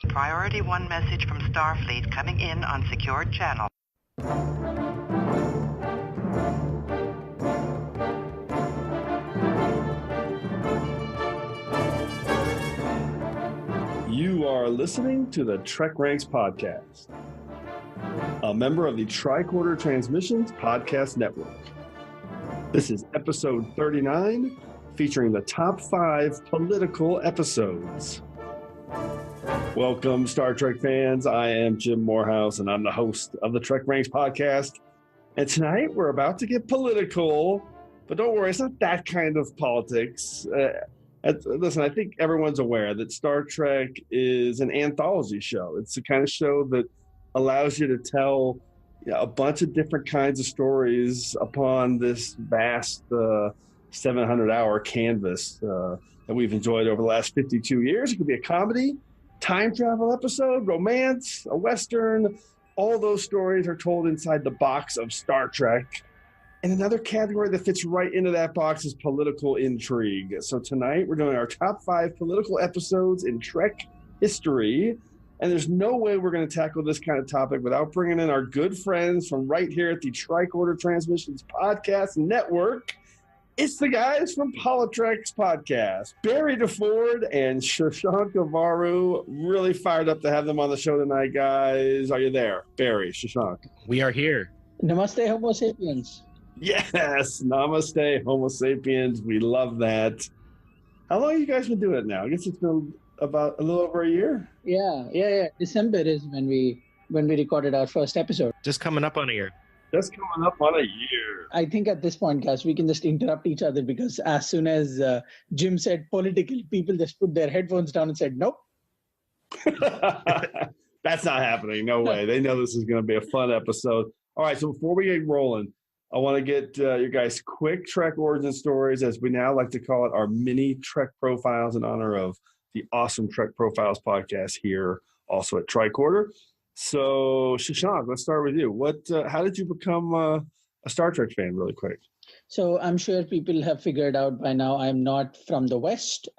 Priority 1 message from Starfleet coming in on secured channel. You are listening to the TrekRanks podcast, a member of the Tricorder Transmissions podcast network. This is episode 39, featuring the top 5 political episodes. Welcome, Star Trek fans. I am Jim Moorhouse, and I'm the host of the TrekRanks podcast. And tonight, we're about to get political, but don't worry, it's not that kind of politics. Listen, I think everyone's aware that Star Trek is an anthology show. It's the kind of show that allows you to tell a bunch of different kinds of stories upon this vast 700-hour canvas that we've enjoyed over the last 52 years. It could be a comedy, time travel episode, romance, a Western. All those stories are told inside the box of Star Trek. And another category that fits right into that box is political intrigue. So tonight we're doing our top 5 political episodes in Trek history. And there's no way we're going to tackle this kind of topic without bringing in our good friends from right here at the Tricorder Transmissions podcast network. It's the guys from PoliTreks podcast, Barry DeFord and Shashank Avvaru. Really fired up to have them on the show tonight, guys. Are you there? Barry, Shashank. We are here. Namaste, Homo sapiens. Yes, namaste, Homo sapiens. We love that. How long have you guys been doing it now? I guess it's been about a little over a year. Yeah. December is when we recorded our first episode. Just coming up on a year. Just coming up on a year. I think at this point, guys, we can just interrupt each other because as soon as Jim said political, people just put their headphones down and said, nope. That's not happening. No way. They know this is going to be a fun episode. All right, so before we get rolling, I want to get your guys' quick Trek origin stories, as we now like to call it, our mini Trek profiles in honor of the awesome Trek Profiles podcast here, also at Tricorder. So, Shashank, let's start with you. How did you become a Star Trek fan, really quick? So I'm sure people have figured out by now I'm not from the West.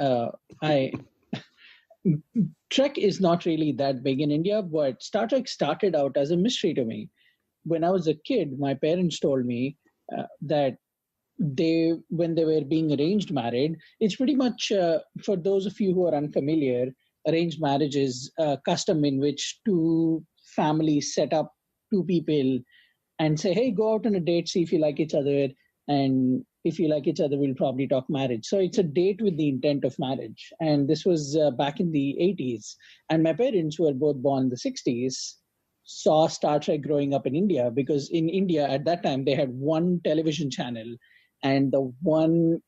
Trek is not really that big in India, but Star Trek started out as a mystery to me. When I was a kid, my parents told me that when they were being arranged married, it's pretty much, for those of you who are unfamiliar, arranged marriage is a custom in which two families set up two people and say, hey, go out on a date, see if you like each other. And if you like each other, we'll probably talk marriage. So it's a date with the intent of marriage. And this was back in the 80s. And my parents, who were both born in the 60s, saw Star Trek growing up in India, because in India at that time, they had one television channel, and the one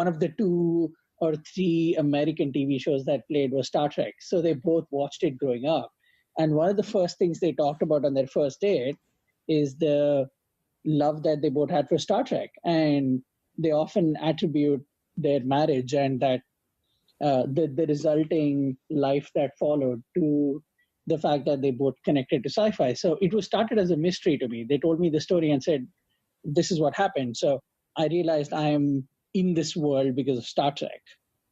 of the 2 or 3 American TV shows that played was Star Trek. So they both watched it growing up. And one of the first things they talked about on their first date is the love that they both had for Star Trek. And they often attribute their marriage and that the resulting life that followed to the fact that they both connected to sci-fi. So it was started as a mystery to me. They told me the story and said, this is what happened. So I realized I am in this world because of Star Trek.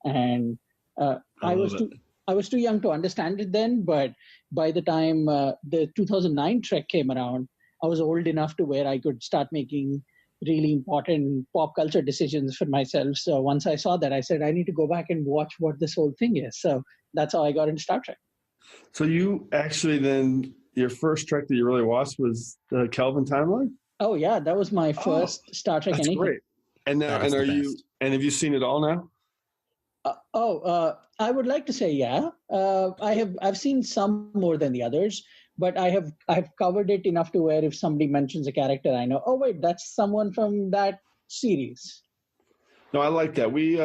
And I was too young to understand it then, but by the time the 2009 Trek came around, I was old enough to where I could start making really important pop culture decisions for myself. So once I saw that, I said, I need to go back and watch what this whole thing is. So that's how I got into Star Trek. So you actually then, your first Trek that you really watched was the Kelvin timeline? Oh yeah, that was my first Star Trek. That's anything. Great. And now, have you seen it all now? I would like to say yeah. I've seen some more than the others, but I've covered it enough to where if somebody mentions a character, I know, oh wait, that's someone from that series. No, I like that. We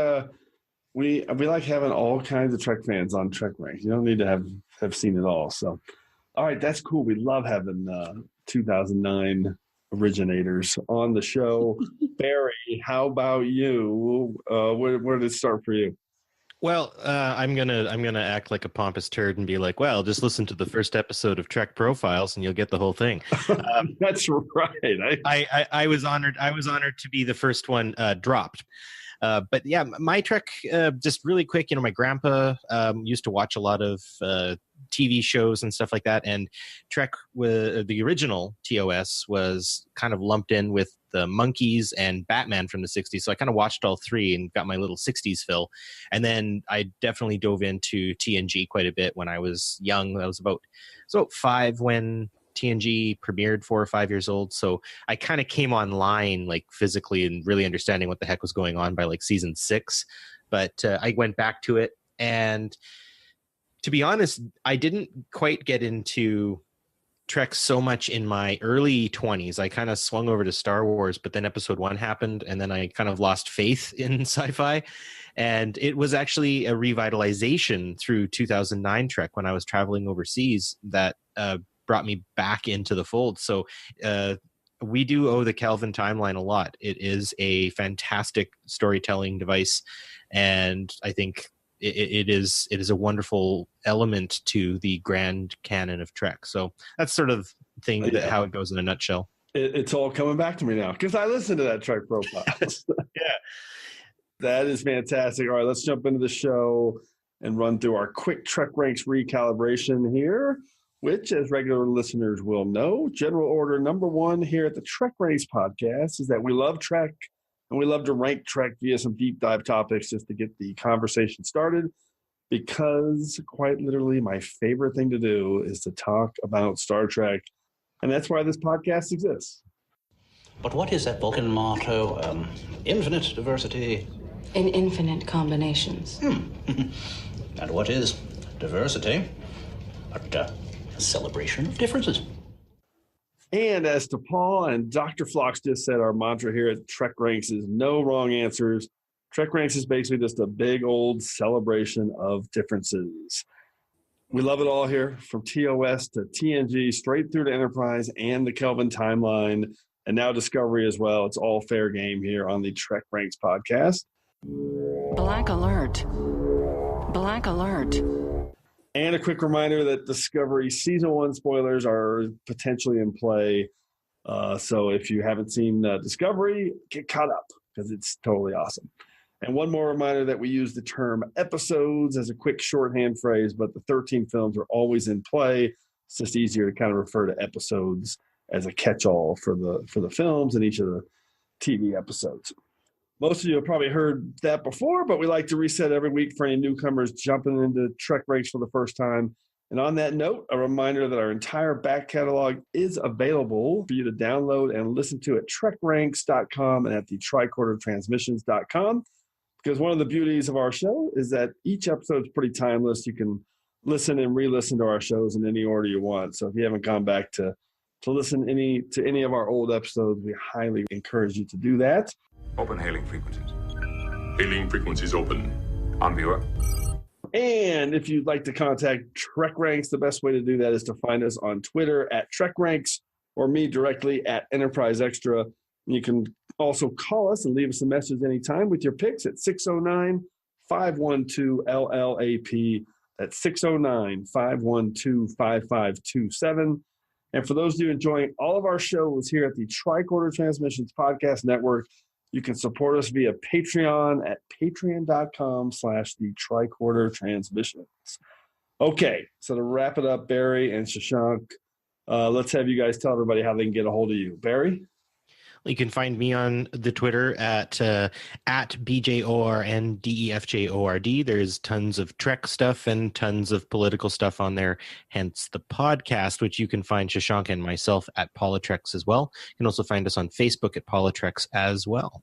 like having all kinds of Trek fans on TrekRanks. You don't need to have seen it all. So, all right, that's cool. We love having 2009 originators on the show. Barry, how about you? Where did it start for you? Well, I'm gonna act like a pompous turd and be like, well, just listen to the first episode of Trek Profiles and you'll get the whole thing. That's right. I was honored to be the first one dropped. But yeah, my Trek, just really quick, my grandpa used to watch a lot of TV shows and stuff like that. And Trek, the original TOS, was kind of lumped in with the Monkeys and Batman from the 60s. So I kind of watched all three and got my little 60s fill. And then I definitely dove into TNG quite a bit when I was young. I was about 5 when TNG premiered, 4 or 5 years old. So I kind of came online like physically and really understanding what the heck was going on by like season 6. But I went back to it. And to be honest, I didn't quite get into Trek so much in my early 20s. I kind of swung over to Star Wars, but then episode 1 happened, and then I kind of lost faith in sci-fi. And it was actually a revitalization through 2009 Trek when I was traveling overseas that brought me back into the fold. So we do owe the Kelvin timeline a lot. It is a fantastic storytelling device, and I think it is a wonderful element to the grand canon of Trek. So that's sort of how it goes in a nutshell. It's all coming back to me now because I listened to that Trek Profiles. Yeah. That is fantastic. All right, let's jump into the show and run through our quick TrekRanks recalibration here, which, as regular listeners will know, general order number 1 here at the TrekRanks podcast is that we love Trek. And we love to rank Trek via some deep dive topics just to get the conversation started, because quite literally my favorite thing to do is to talk about Star Trek. And that's why this podcast exists. But what is that Vulcan motto? Infinite diversity. In infinite combinations. And what is diversity? A celebration of differences. And as to Paul and Dr. Phlox just said, our mantra here at TrekRanks is no wrong answers. TrekRanks is basically just a big old celebration of differences. We love it all here, from TOS to TNG, straight through to Enterprise and the Kelvin timeline, and now Discovery as well. It's all fair game here on the TrekRanks podcast. Black alert. Black alert. And a quick reminder that Discovery Season 1 spoilers are potentially in play. So if you haven't seen Discovery, get caught up because it's totally awesome. And one more reminder that we use the term episodes as a quick shorthand phrase, but the 13 films are always in play. It's just easier to kind of refer to episodes as a catch-all for the films and each of the TV episodes. Most of you have probably heard that before, but we like to reset every week for any newcomers jumping into TrekRanks for the first time. And on that note, a reminder that our entire back catalog is available for you to download and listen to at TrekRanks.com and at the TricorderTransmissions.com. Because one of the beauties of our show is that each episode is pretty timeless. You can listen and re-listen to our shows in any order you want. So if you haven't gone back to listen to any of our old episodes, we highly encourage you to do that. Open hailing frequencies. Hailing frequencies open. On viewer. And if you'd like to contact TrekRanks, the best way to do that is to find us on Twitter at TrekRanks or me directly at Enterprise Extra. And you can also call us and leave us a message anytime with your picks at 609-512-LLAP. That's 609-512-5527. And for those of you enjoying all of our shows here at the Tricorder Transmissions Podcast Network, you can support us via Patreon at patreon.com/the Tricorder Transmissions. Okay, so to wrap it up, Barry and Shashank, let's have you guys tell everybody how they can get a hold of you. Barry? You can find me on the Twitter at BJORNDEFJORD. There's tons of Trek stuff and tons of political stuff on there, hence the podcast, which you can find Shashank and myself at PoliTreks as well. You can also find us on Facebook at PoliTreks as well.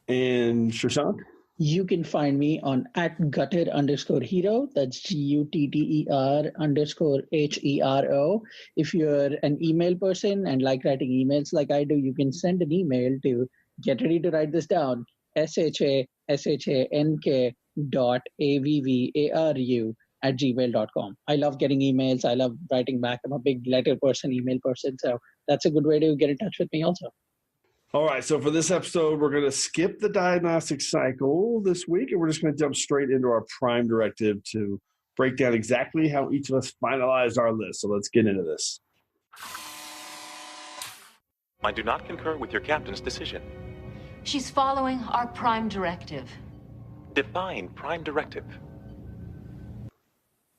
And Shashank? You can find me on @gutter_hero. That's GUTTER_HERO. If you're an email person and like writing emails like I do, you can send an email to, get ready to write this down, shank.avvaru@gmail.com. I love getting emails. I love writing back. I'm a big letter person, email person. So that's a good way to get in touch with me also. All right, so for this episode, we're going to skip the diagnostic cycle this week, and we're just going to jump straight into our Prime Directive to break down exactly how each of us finalized our list. So let's get into this. I do not concur with your captain's decision. She's following our Prime Directive. Define Prime Directive.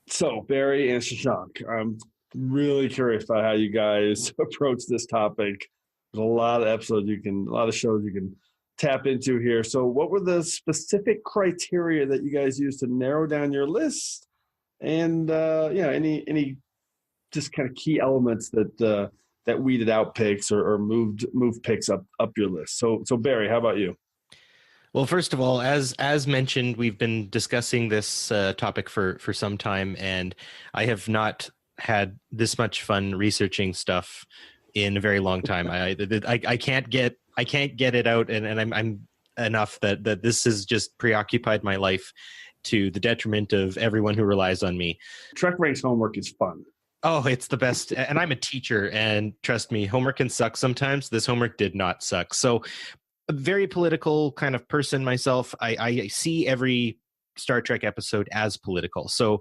So, Barry and Shashank, I'm really curious about how you guys approach this topic. There's a lot of episodes a lot of shows you can tap into here. So, what were the specific criteria that you guys used to narrow down your list? And any just kind of key elements that weeded out picks or moved picks up your list. So Barry, how about you? Well, first of all, as mentioned, we've been discussing this topic for some time, and I have not had this much fun researching stuff in a very long time. I can't get it out, and I'm enough that this has just preoccupied my life to the detriment of everyone who relies on me. TrekRanks homework is fun. Oh, it's the best. And I'm a teacher, and trust me, homework can suck sometimes. This homework did not suck. So a very political kind of person myself. I see every Star Trek episode as political. So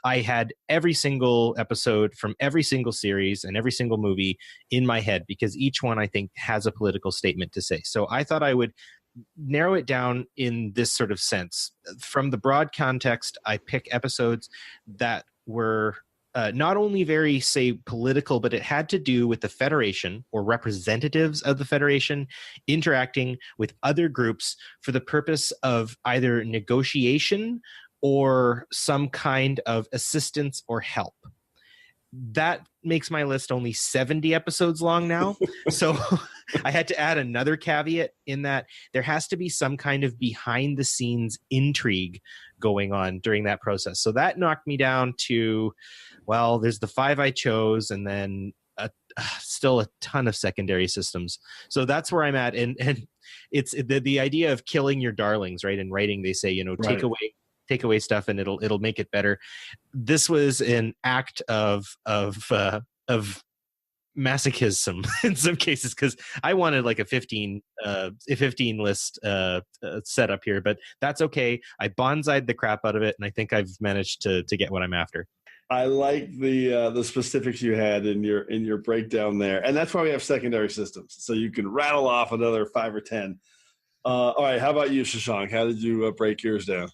I had every single episode from every single series and every single movie in my head, because each one I think has a political statement to say. So I thought I would narrow it down in this sort of sense. From the broad context, I pick episodes that were not only very, say, political, but it had to do with the Federation or representatives of the Federation interacting with other groups for the purpose of either negotiation or some kind of assistance or help. That makes my list only 70 episodes long now. So I had to add another caveat in that there has to be some kind of behind the scenes intrigue going on during that process. So that knocked me down to, well, there's the 5 I chose, and then still a ton of secondary systems. So that's where I'm at. And it's the idea of killing your darlings, right? In writing, they say, right, take away stuff and it'll make it better. This was an act of masochism in some cases, because I wanted like a 15 list setup here, but that's okay. I bonsai'd the crap out of it, and I think I've managed to get what I'm after. I like the specifics you had in your breakdown there, and that's why we have secondary systems, so you can rattle off another 5 or 10. All right, how about you, Shashank? How did you break yours down?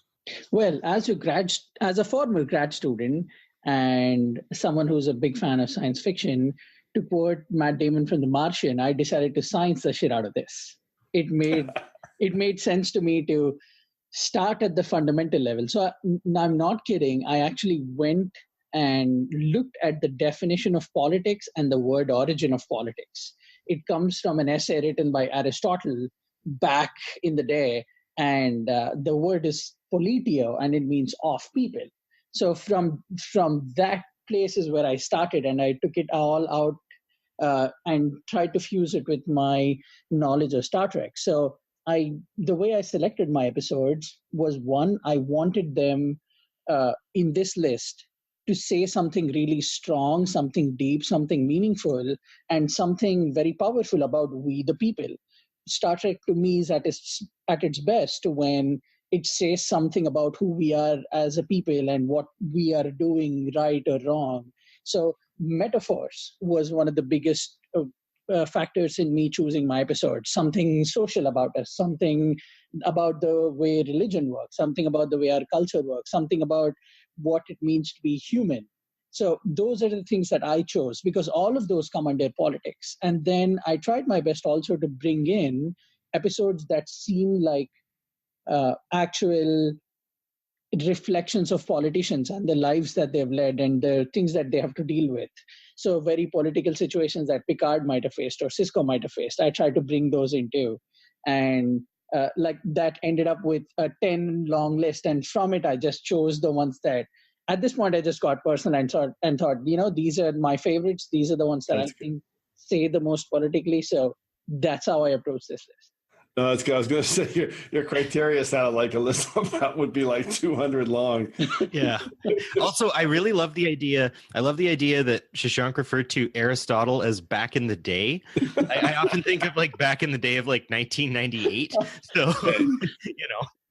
Well, as a former grad student and someone who's a big fan of science fiction, to quote Matt Damon from The Martian, I decided to science the shit out of this. It made sense to me to start at the fundamental level. So I'm not kidding. I actually went and looked at the definition of politics and the word origin of politics. It comes from an essay written by Aristotle back in the day, and the word is politio, and it means of people. So from that place is where I started, and I took it all out and tried to fuse it with my knowledge of Star Trek. So the way I selected my episodes was, one, I wanted them in this list to say something really strong, something deep, something meaningful, and something very powerful about we the people. Star Trek to me is at its best when it says something about who we are as a people and what we are doing right or wrong. So metaphors was one of the biggest factors in me choosing my episode. Something social about us, something about the way religion works, something about the way our culture works, something about what it means to be human. So those are the things that I chose, because all of those come under politics. And then I tried my best also to bring in episodes that seem like actual reflections of politicians and the lives that they've led and the things that they have to deal with. So very political situations that Picard might have faced or Cisco might have faced, I tried to bring those into. And like that ended up with a 10 long list. And from it, I just chose the ones that at this point I just got personal and thought, these are my favorites. These are the ones that I think say the most politically. So that's how I approach this list. No, that's good. I was going to say your criteria sounded like a list that would be like 200 long. Yeah. Also, I really love the idea. I love the idea that Shashank referred to Aristotle as back in the day. I often think of like back in the day of like 1998. So,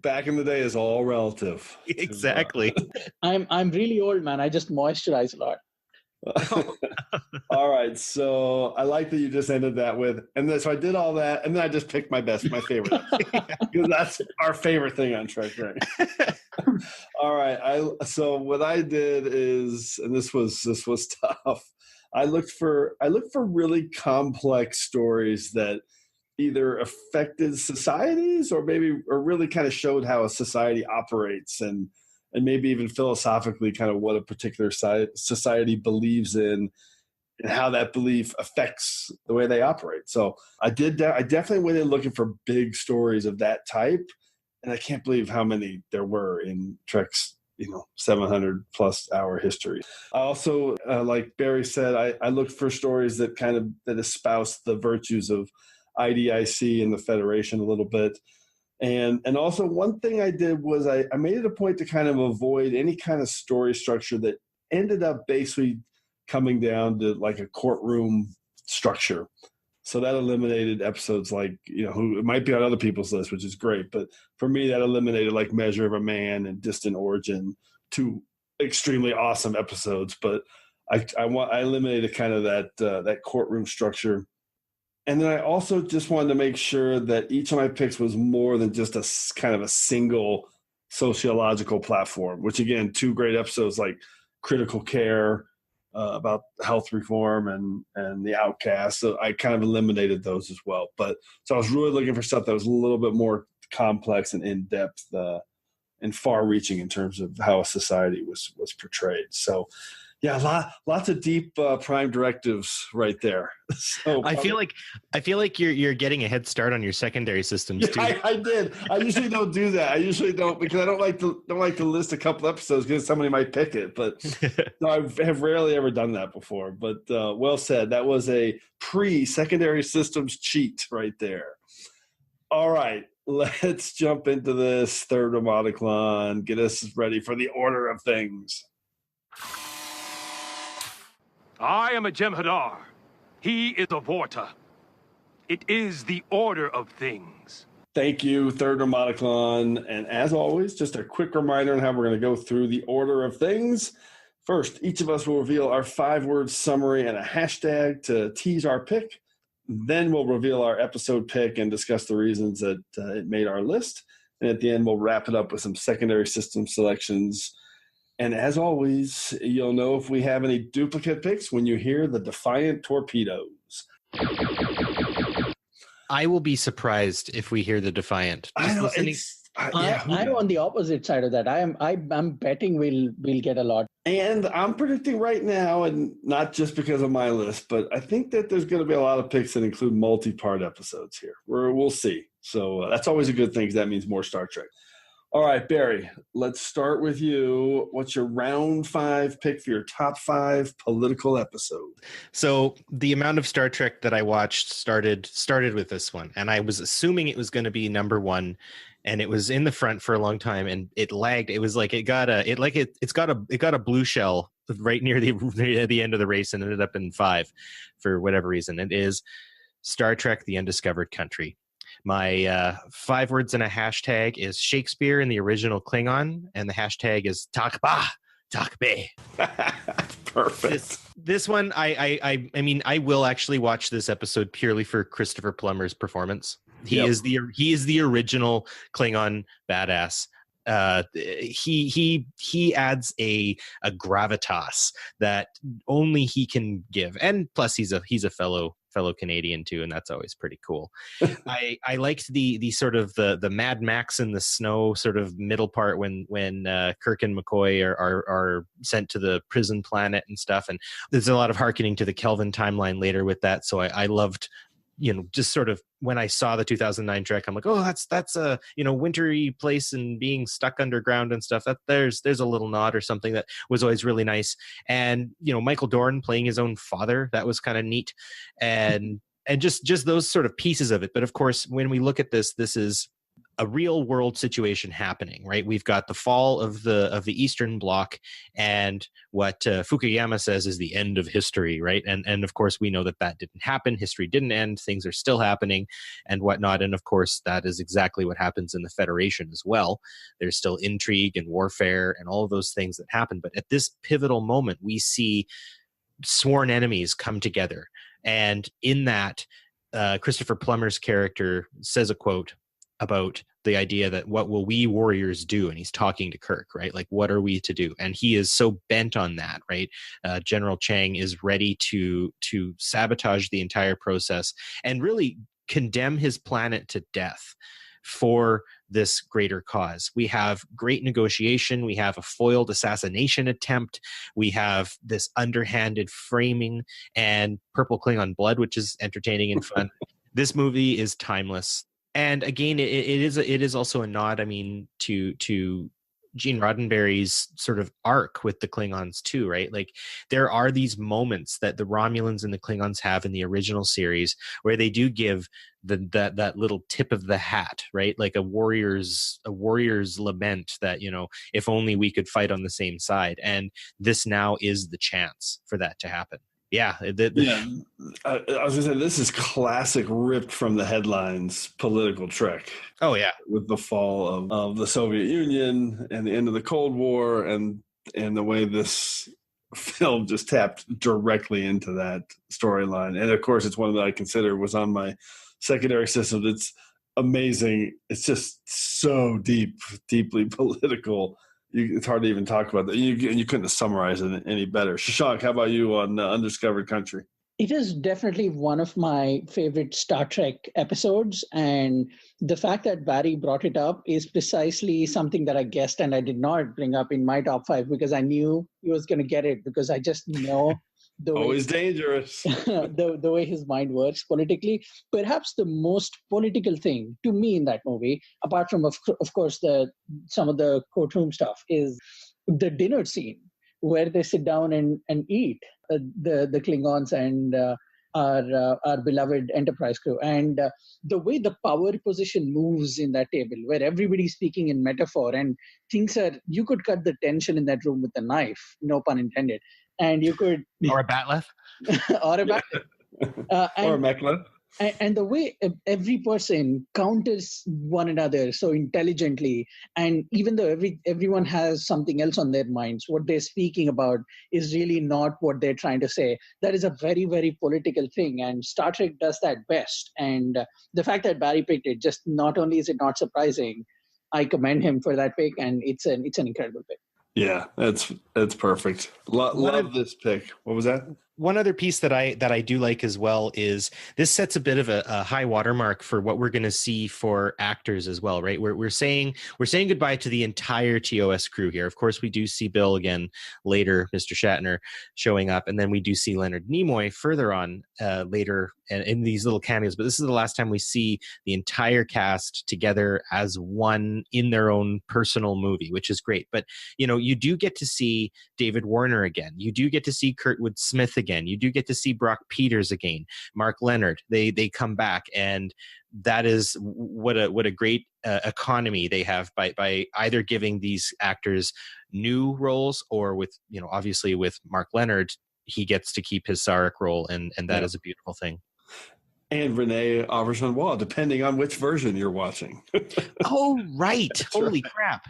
back in the day is all relative. Exactly. I'm really old, man. I just moisturize a lot. All right, so I like that you just ended that with, and then so I did all that, and then I just picked my favorite, because that's our favorite thing on TrekRanks. All right, so what I did is, and this was tough. I looked for really complex stories that either affected societies or really kind of showed how a society operates, and maybe even philosophically kind of what a particular society believes in and how that belief affects the way they operate. So I definitely went in looking for big stories of that type, and I can't believe how many there were in Trek's 700 plus hour history. I also, like Barry said, I looked for stories that espouse the virtues of IDIC and the Federation a little bit. And also one thing I did was I made it a point to kind of avoid any kind of story structure that ended up basically coming down to like a courtroom structure. So that eliminated episodes like, who it might be on other people's list, which is great. But for me, that eliminated like Measure of a Man and Distant Origin, two extremely awesome episodes. But I eliminated kind of that courtroom structure. And then I also just wanted to make sure that each of my picks was more than just a kind of a single sociological platform, which again, two great episodes like Critical Care, about health reform and the outcast. So I kind of eliminated those as well. So I was really looking for stuff that was a little bit more complex and in-depth and far-reaching in terms of how a society was portrayed. So yeah, lots of deep Prime Directives right there. So I feel like you're getting a head start on your secondary systems too. I did. I usually don't do that. I usually don't, because I don't like to list a couple episodes because somebody might pick it. But no, I have rarely ever done that before. But well said. That was a pre-secondary systems cheat right there. All right, let's jump into this third Roboticon. Get us ready for the order of things. I am a Jem'Hadar. He is a Vorta. It is the order of things. Thank you, Third Roboticon. And as always, just a quick reminder on how we're going to go through the order of things. First, each of us will reveal our 5-word summary and a hashtag to tease our pick. Then we'll reveal our episode pick and discuss the reasons that it made our list. And at the end, we'll wrap it up with some secondary system selections. And as always, you'll know if we have any duplicate picks when you hear the Defiant Torpedoes. I will be surprised if we hear the Defiant. I'm on the opposite side of that. I'm betting we'll get a lot. And I'm predicting right now, and not just because of my list, but I think that there's going to be a lot of picks that include multi-part episodes here. We'll see. So that's always a good thing, because that means more Star Trek. All right, Barry, let's start with you. What's your round 5 pick for your top 5 political episode? So the amount of Star Trek that I watched started with this one, and I was assuming it was going to be number 1, and it was in the front for a long time, and it lagged. It was like it got a blue shell right near the end of the race, and ended up in 5 for whatever reason. It is Star Trek: The Undiscovered Country. My 5 words and a hashtag is Shakespeare in the original Klingon, and the hashtag is Takba, Takbe. Perfect. This one, I mean, I will actually watch this episode purely for Christopher Plummer's performance. He is the original Klingon badass. He adds a gravitas that only he can give, and plus he's a fellow Canadian too, and that's always pretty cool. I liked the sort of the Mad Max in the snow sort of middle part when Kirk and McCoy are sent to the prison planet and stuff, and there's a lot of hearkening to the Kelvin timeline later with that. So I loved, just sort of when I saw the 2009 Trek, I'm like, oh, that's a wintry place and being stuck underground and stuff. That there's a little nod or something that was always really nice. And Michael Dorn playing his own father, that was kind of neat, and just those sort of pieces of it. But of course, when we look at this is a real world situation happening, right? We've got the fall of the Eastern Bloc, and what Fukuyama says is the end of history, right? And of course, we know that didn't happen. History didn't end. Things are still happening and whatnot. And of course, that is exactly what happens in the Federation as well. There's still intrigue and warfare and all of those things that happen. But at this pivotal moment, we see sworn enemies come together. And in that, Christopher Plummer's character says a quote about the idea that what will we warriors do? And he's talking to Kirk, right? Like, what are we to do? And he is so bent on that, right? General Chang is ready to sabotage the entire process and really condemn his planet to death for this greater cause. We have great negotiation. We have a foiled assassination attempt. We have this underhanded framing and purple Klingon blood, which is entertaining and fun. This movie is timeless. And again, it is also a nod, I mean, to Gene Roddenberry's sort of arc with the Klingons too, right? Like, there are these moments that the Romulans and the Klingons have in the original series where they do give that little tip of the hat, right? Like a warrior's lament that, you know, if only we could fight on the same side. And this now is the chance for that to happen. Yeah. I was going to say, this is classic ripped from the headlines political trick. Oh, yeah. With the fall of the Soviet Union and the end of the Cold War and the way this film just tapped directly into that storyline. And, of course, it's one that I consider was on my secondary system. It's amazing. It's just so deeply political. It's hard to even talk about that. You couldn't have summarized it any better. Shashank, how about you on Undiscovered Country? It is definitely one of my favorite Star Trek episodes. And the fact that Barry brought it up is precisely something that I guessed and I did not bring up in my top 5 because I knew he was going to get it, because I just know always dangerous. the way his mind works politically. Perhaps the most political thing to me in that movie, apart from, of course, some of the courtroom stuff, is the dinner scene where they sit down and eat, the Klingons and our beloved Enterprise crew. And the way the power position moves in that table, where everybody's speaking in metaphor and you could cut the tension in that room with a knife, no pun intended. And you could... Or a batleth. Or a batleth. Or a mekla. And the way every person counters one another so intelligently, and even though everyone has something else on their minds, what they're speaking about is really not what they're trying to say. That is a very, very political thing, and Star Trek does that best. And the fact that Barry picked it, just not only is it not surprising, I commend him for that pick, and it's an incredible pick. Yeah, that's perfect. Love this pick. What was that? One other piece that I do like as well is this sets a bit of a high watermark for what we're going to see for actors as well, right? We're saying goodbye to the entire TOS crew here. Of course, we do see Bill again later, Mr. Shatner showing up, and then we do see Leonard Nimoy further on later in these little cameos. But this is the last time we see the entire cast together as one in their own personal movie, which is great. But you do get to see David Warner again. You do get to see Kurtwood Smith again. You do get to see Brock Peters again, Mark Leonard. They come back, and that is what a great economy they have by either giving these actors new roles, or with obviously with Mark Leonard, he gets to keep his Sarek role, and that is a beautiful thing. And Renee Auberjonois, depending on which version you're watching. Oh, right. Holy crap.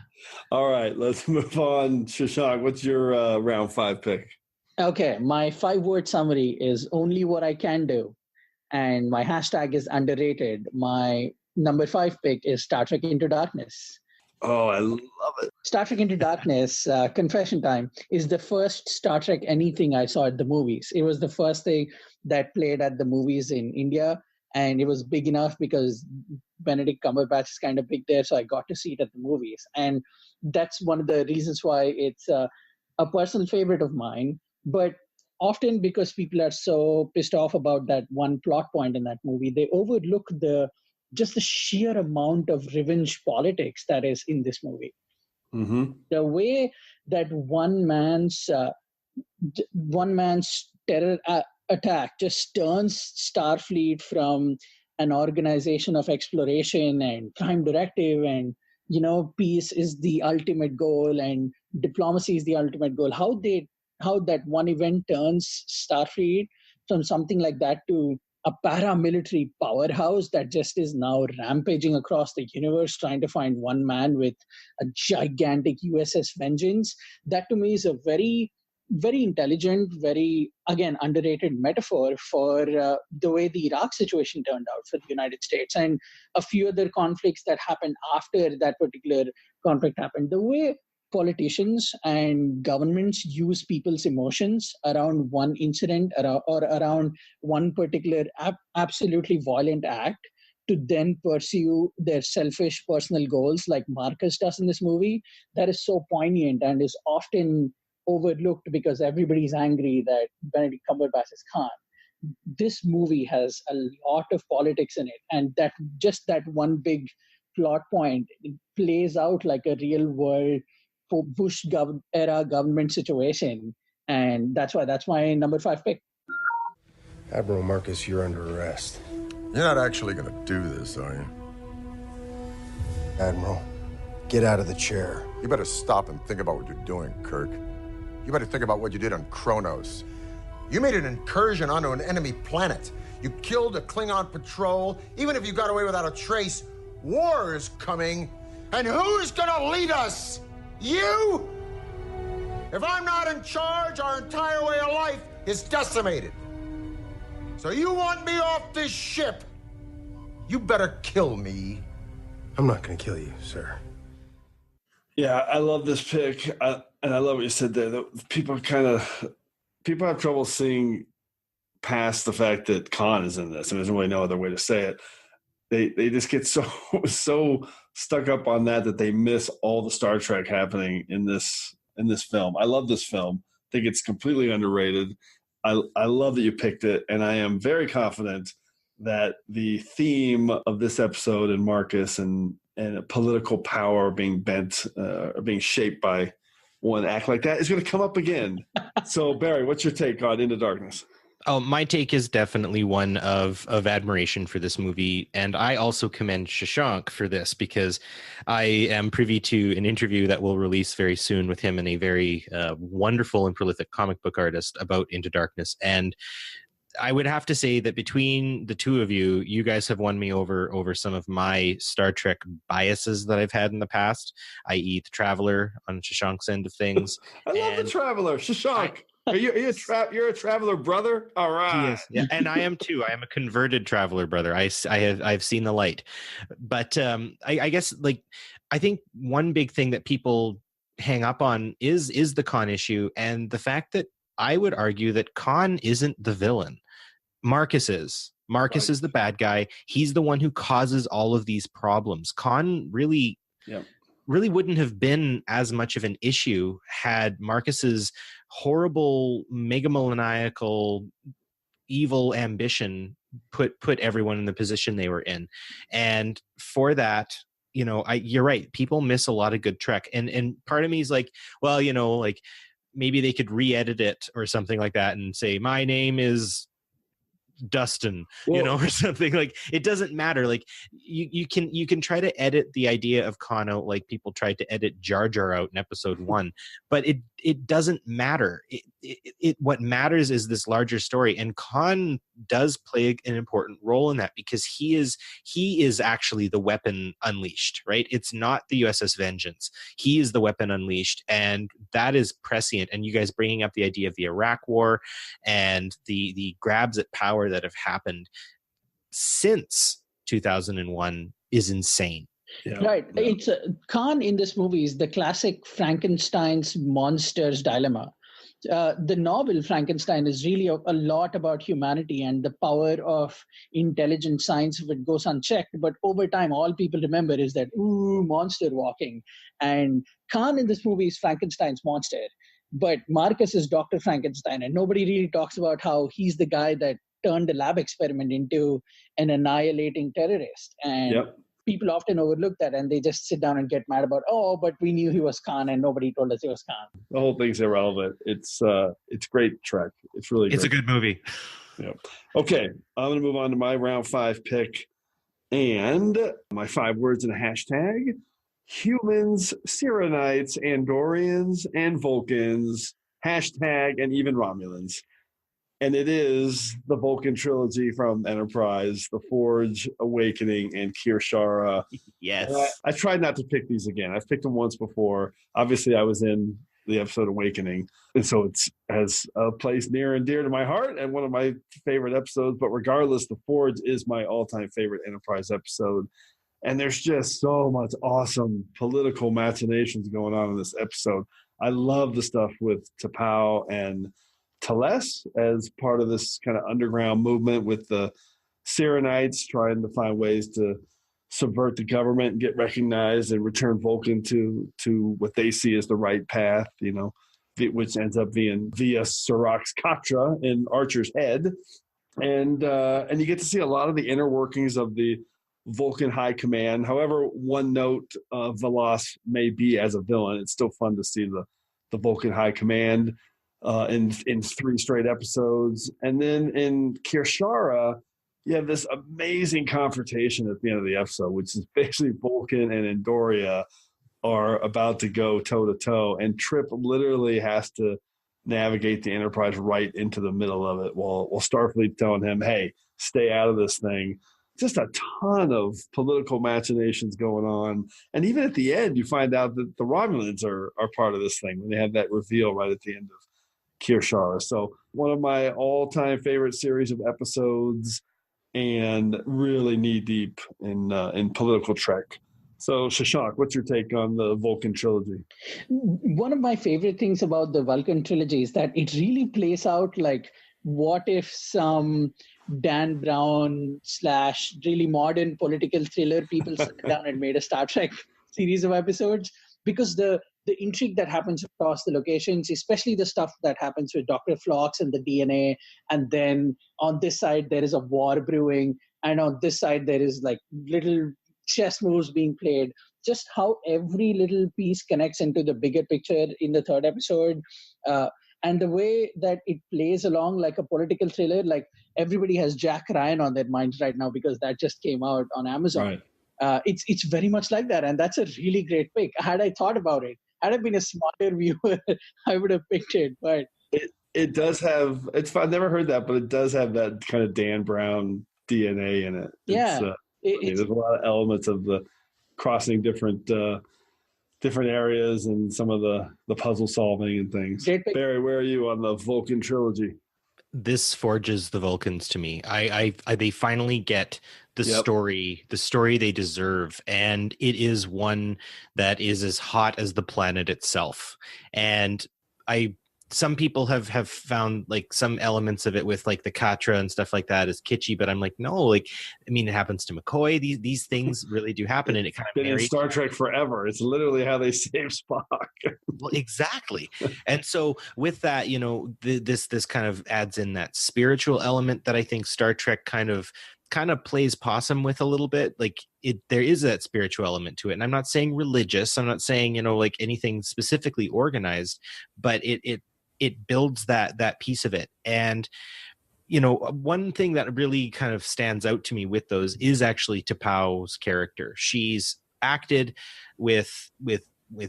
All right, let's move on. Shashank, what's your round 5 pick? Okay, my 5-word summary is only what I can do. And my hashtag is underrated. My number 5 pick is Star Trek Into Darkness. Oh, I love it. Star Trek Into Darkness, confession time, is the first Star Trek anything I saw at the movies. It was the first thing that played at the movies in India. And it was big enough because Benedict Cumberbatch is kind of big there. So I got to see it at the movies. And that's one of the reasons why it's a personal favorite of mine. But often because people are so pissed off about that one plot point in that movie, they overlook the sheer amount of revenge politics that is in this movie. Mm-hmm. The way that one man's terror attack just turns Starfleet from an organization of exploration and Prime Directive and peace is the ultimate goal and diplomacy is the ultimate goal. How that one event turns Starfleet from something like that to a paramilitary powerhouse that just is now rampaging across the universe, trying to find one man with a gigantic USS Vengeance. That to me is a very very intelligent, very, again, underrated metaphor for the way the Iraq situation turned out for the United States and a few other conflicts that happened after that particular conflict happened. The way politicians and governments use people's emotions around one incident or around one particular absolutely violent act to then pursue their selfish personal goals like Marcus does in this movie, that is so poignant and is often overlooked because everybody's angry that Benedict Cumberbatch is Khan. This movie has a lot of politics in it, and that just that one big plot point plays out like a real world Bush era government situation, and that's my number 5 pick. Admiral Marcus, you're under arrest. You're not actually going to do this, are you? Admiral, get out of the chair. You better stop and think about what you're doing, Kirk. You better think about what you did on Kronos. You made an incursion onto an enemy planet. You killed a Klingon patrol. Even if you got away without a trace, war is coming. And who's going to lead us? You? If I'm not in charge, our entire way of life is decimated. So you want me off this ship? You better kill me. I'm not going to kill you, sir. Yeah, I love this pick, and I love what you said there. People have trouble seeing past the fact that Khan is in this, and there's really no other way to say it. They just get so stuck up on that they miss all the Star Trek happening in this film. I love this film. I think it's completely underrated. I love that you picked it, and I am very confident that the theme of this episode and Marcus and political power being bent or being shaped by one act like that is going to come up again. So, Barry, what's your take on Into Darkness? Oh, my take is definitely one of admiration for this movie. And I also commend Shashank for this because I am privy to an interview that will release very soon with him and a very wonderful and prolific comic book artist about Into Darkness. And I would have to say that between the two of you, you guys have won me over some of my Star Trek biases that I've had in the past, i.e. the Traveler on Shashank's end of things. I love the Traveler, Shashank. You're a Traveler brother? All right. Yeah, and I am too. I am a converted Traveler brother. I've seen the light. But I guess I think one big thing that people hang up on is the Khan issue, and the fact that I would argue that Khan isn't the villain. Marcus is. Marcus is the bad guy. He's the one who causes all of these problems. Khan really wouldn't have been as much of an issue had Marcus's horrible, megalomaniacal, evil ambition put everyone in the position they were in. And for that, you're right. People miss a lot of good Trek. And part of me is like, well, maybe they could re-edit it or something like that and say, my name is Dustin, or something. Like, it doesn't matter. Like, you can try to edit the idea of Khan out like people tried to edit Jar Jar out in episode 1, but it doesn't matter. What matters is this larger story, and Khan does play an important role in that because he is actually the weapon unleashed, right? It's not the USS Vengeance. He is the weapon unleashed, and that is prescient. And you guys bringing up the idea of the Iraq War and the grabs at power that have happened since 2001 is insane. Yeah. Right. Yeah. It's Khan in this movie is the classic Frankenstein's monsters dilemma. The novel Frankenstein is really a lot about humanity and the power of intelligent science if it goes unchecked. But over time, all people remember is that, monster walking. And Khan in this movie is Frankenstein's monster. But Marcus is Dr. Frankenstein. And nobody really talks about how he's the guy that turned a lab experiment into an annihilating terrorist. And people often overlook that, and they just sit down and get mad about, but we knew he was Khan and nobody told us he was Khan. The whole thing's irrelevant. It's great Trek. It's really great. It's a good movie. Yeah. Okay, I'm going to move on to my round 5 pick. And my 5 words in a hashtag: humans, Sirenites, Andorians, and Vulcans, hashtag, and even Romulans. And it is the Vulcan trilogy from Enterprise, The Forge, Awakening, and Kirshara. Yes. I tried not to pick these again. I've picked them once before. Obviously, I was in the episode Awakening. And so it has a place near and dear to my heart and one of my favorite episodes. But regardless, The Forge is my all-time favorite Enterprise episode. And there's just so much awesome political machinations going on in this episode. I love the stuff with T'Pau and Teles as part of this kind of underground movement with the Sirenites trying to find ways to subvert the government and get recognized and return Vulcan to what they see as the right path, you know, which ends up being via Sirach's Katra in Archer's head. And you get to see a lot of the inner workings of the Vulcan High Command. However one note Velas may be as a villain, it's still fun to see the Vulcan High Command in 3 straight episodes. And then in Kirshara, you have this amazing confrontation at the end of the episode, which is basically Vulcan and Andoria are about to go toe-to-toe, and Trip literally has to navigate the Enterprise right into the middle of it while Starfleet telling him, hey, stay out of this thing. Just a ton of political machinations going on. And even at the end, you find out that the Romulans are part of this thing when they have that reveal right at the end of Kirshara. So one of my all-time favorite series of episodes and really knee-deep in political Trek. So, Shashank, what's your take on the Vulcan trilogy? One of my favorite things about the Vulcan trilogy is that it really plays out like, what if some Dan Brown / really modern political thriller people sat down and made a Star Trek series of episodes? Because the intrigue that happens across the locations, especially the stuff that happens with Dr. Phlox and the DNA, and then on this side there is a war brewing, and on this side there is like little chess moves being played, just how every little piece connects into the bigger picture in the 3rd episode. And the way that it plays along like a political thriller, like everybody has Jack Ryan on their minds right now because that just came out on Amazon. Right. It's very much like that. And that's a really great pick. Had I thought about it, had I been a smarter viewer, I would have picked it. But it does have, I've never heard that, but it does have that kind of Dan Brown DNA in it. Yeah. There's a lot of elements of the crossing different areas and some of the puzzle solving and things. Barry, where are you on the Vulcan trilogy? This forges the Vulcans to me. They finally get the story they deserve, and it is one that is as hot as the planet itself. And some people have found like some elements of it with like the Katra and stuff like that is kitschy, but I'm like, no, like, I mean, it happens to McCoy. These things really do happen, and it kind of been in Star Trek forever. It's literally how they save Spock. Well, exactly. And so with that, you know, this kind of adds in that spiritual element that I think Star Trek kind of plays possum with a little bit. Like there is that spiritual element to it. And I'm not saying religious. I'm not saying, you know, like anything specifically organized, but it builds that piece of it. And, you know, one thing that really kind of stands out to me with those is actually T'Pau's character. She's acted with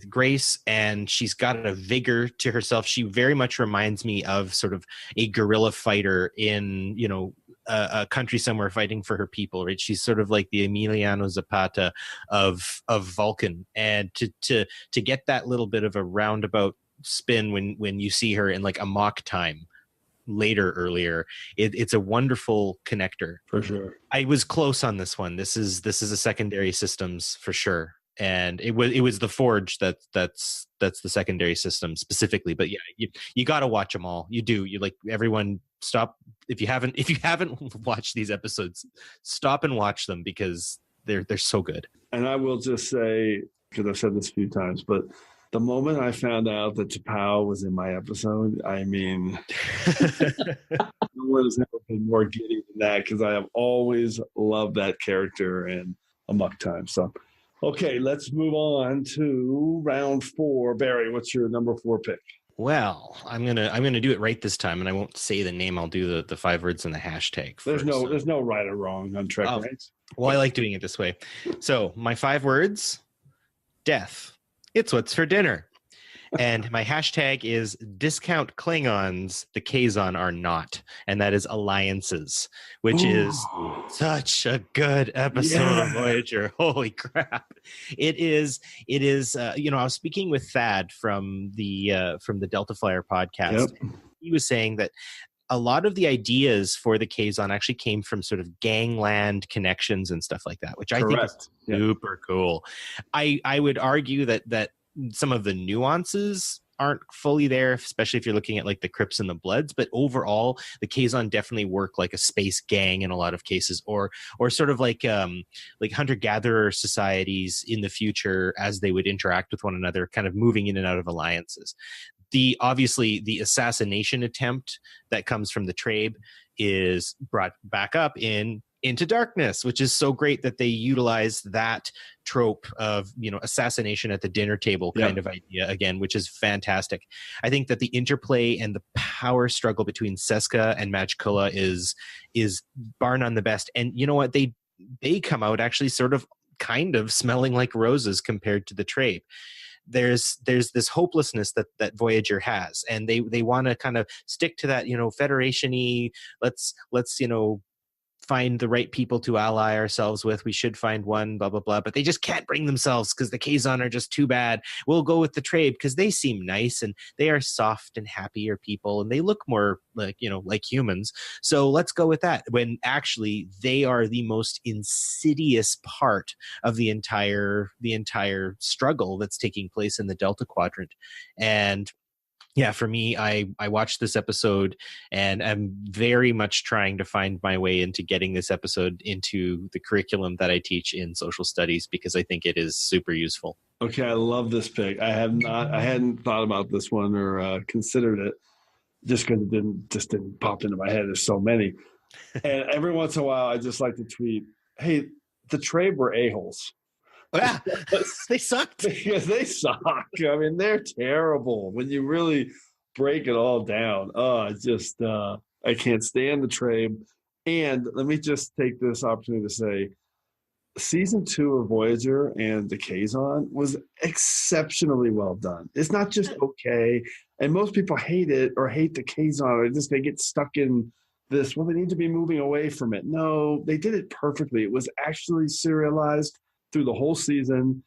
grace, and she's got a vigor to herself. She very much reminds me of sort of a guerrilla fighter in, you know, a country somewhere fighting for her people, right? She's sort of like the Emiliano Zapata of Vulcan. And to get that little bit of a roundabout spin when you see her in like a mock time earlier, it's a wonderful connector for sure. I was close on this one. This is a secondary systems for sure, and it was the Forge that's the secondary system specifically. But yeah, you got to watch them all. You like, everyone stop if you haven't watched these episodes, stop and watch them because they're so good. And I will just say, because I've said this a few times, but the moment I found out that T'Pau was in my episode, I mean, no one has ever been more giddy than that, because I have always loved that character in Amok Time. So, okay, let's move on to round 4. Barry, what's your number 4 pick? Well, I'm gonna do it right this time, and I won't say the name. I'll do the 5 words and the hashtag. There's no right or wrong on TrekRanks. Well, I like doing it this way. So my 5 words: death. It's what's for dinner. And my hashtag is discount Klingons, the Kazon are not. And that is alliances, which is such a good episode of Voyager. Holy crap. It is, I was speaking with Thad from the Delta Flyer podcast. Yep. He was saying that a lot of the ideas for the Kazon actually came from sort of gangland connections and stuff like that, which I think is super cool. I would argue that some of the nuances aren't fully there, especially if you're looking at like the Crips and the Bloods, but overall the Kazon definitely work like a space gang in a lot of cases, or sort of like hunter-gatherer societies in the future as they would interact with one another, kind of moving in and out of alliances. Obviously the assassination attempt that comes from the Trabe is brought back up in Into Darkness, which is so great that they utilize that trope of, assassination at the dinner table kind of idea again, which is fantastic. I think that the interplay and the power struggle between Seska and Majkula is bar none the best. And you know what? They come out actually sort of kind of smelling like roses compared to the Trabe. There's this hopelessness that Voyager has, and they want to kind of stick to that, Federation-y, let's find the right people to ally ourselves with. We should find one, blah, blah, blah. But they just can't bring themselves because the Kazon are just too bad. We'll go with the Trabe because they seem nice and they are soft and happier people and they look more like humans. So let's go with that. When actually they are the most insidious part of the entire struggle that's taking place in the Delta Quadrant. And yeah, for me, I watched this episode and I'm very much trying to find my way into getting this episode into the curriculum that I teach in social studies because I think it is super useful. Okay, I love this pick. I hadn't thought about this one or considered it just because it didn't pop into my head. There's so many. And every once in a while, I just like to tweet, hey, the Trabe were a-holes. Yeah, they sucked. Because they suck. I mean, they're terrible when you really break it all down. I can't stand the Trabe. And let me just take this opportunity to say, season 2 of Voyager and the Kazon was exceptionally well done. It's not just okay. And most people hate it or hate the Kazon or they get stuck in this, they need to be moving away from it. No, they did it perfectly. It was actually serialized through the whole season,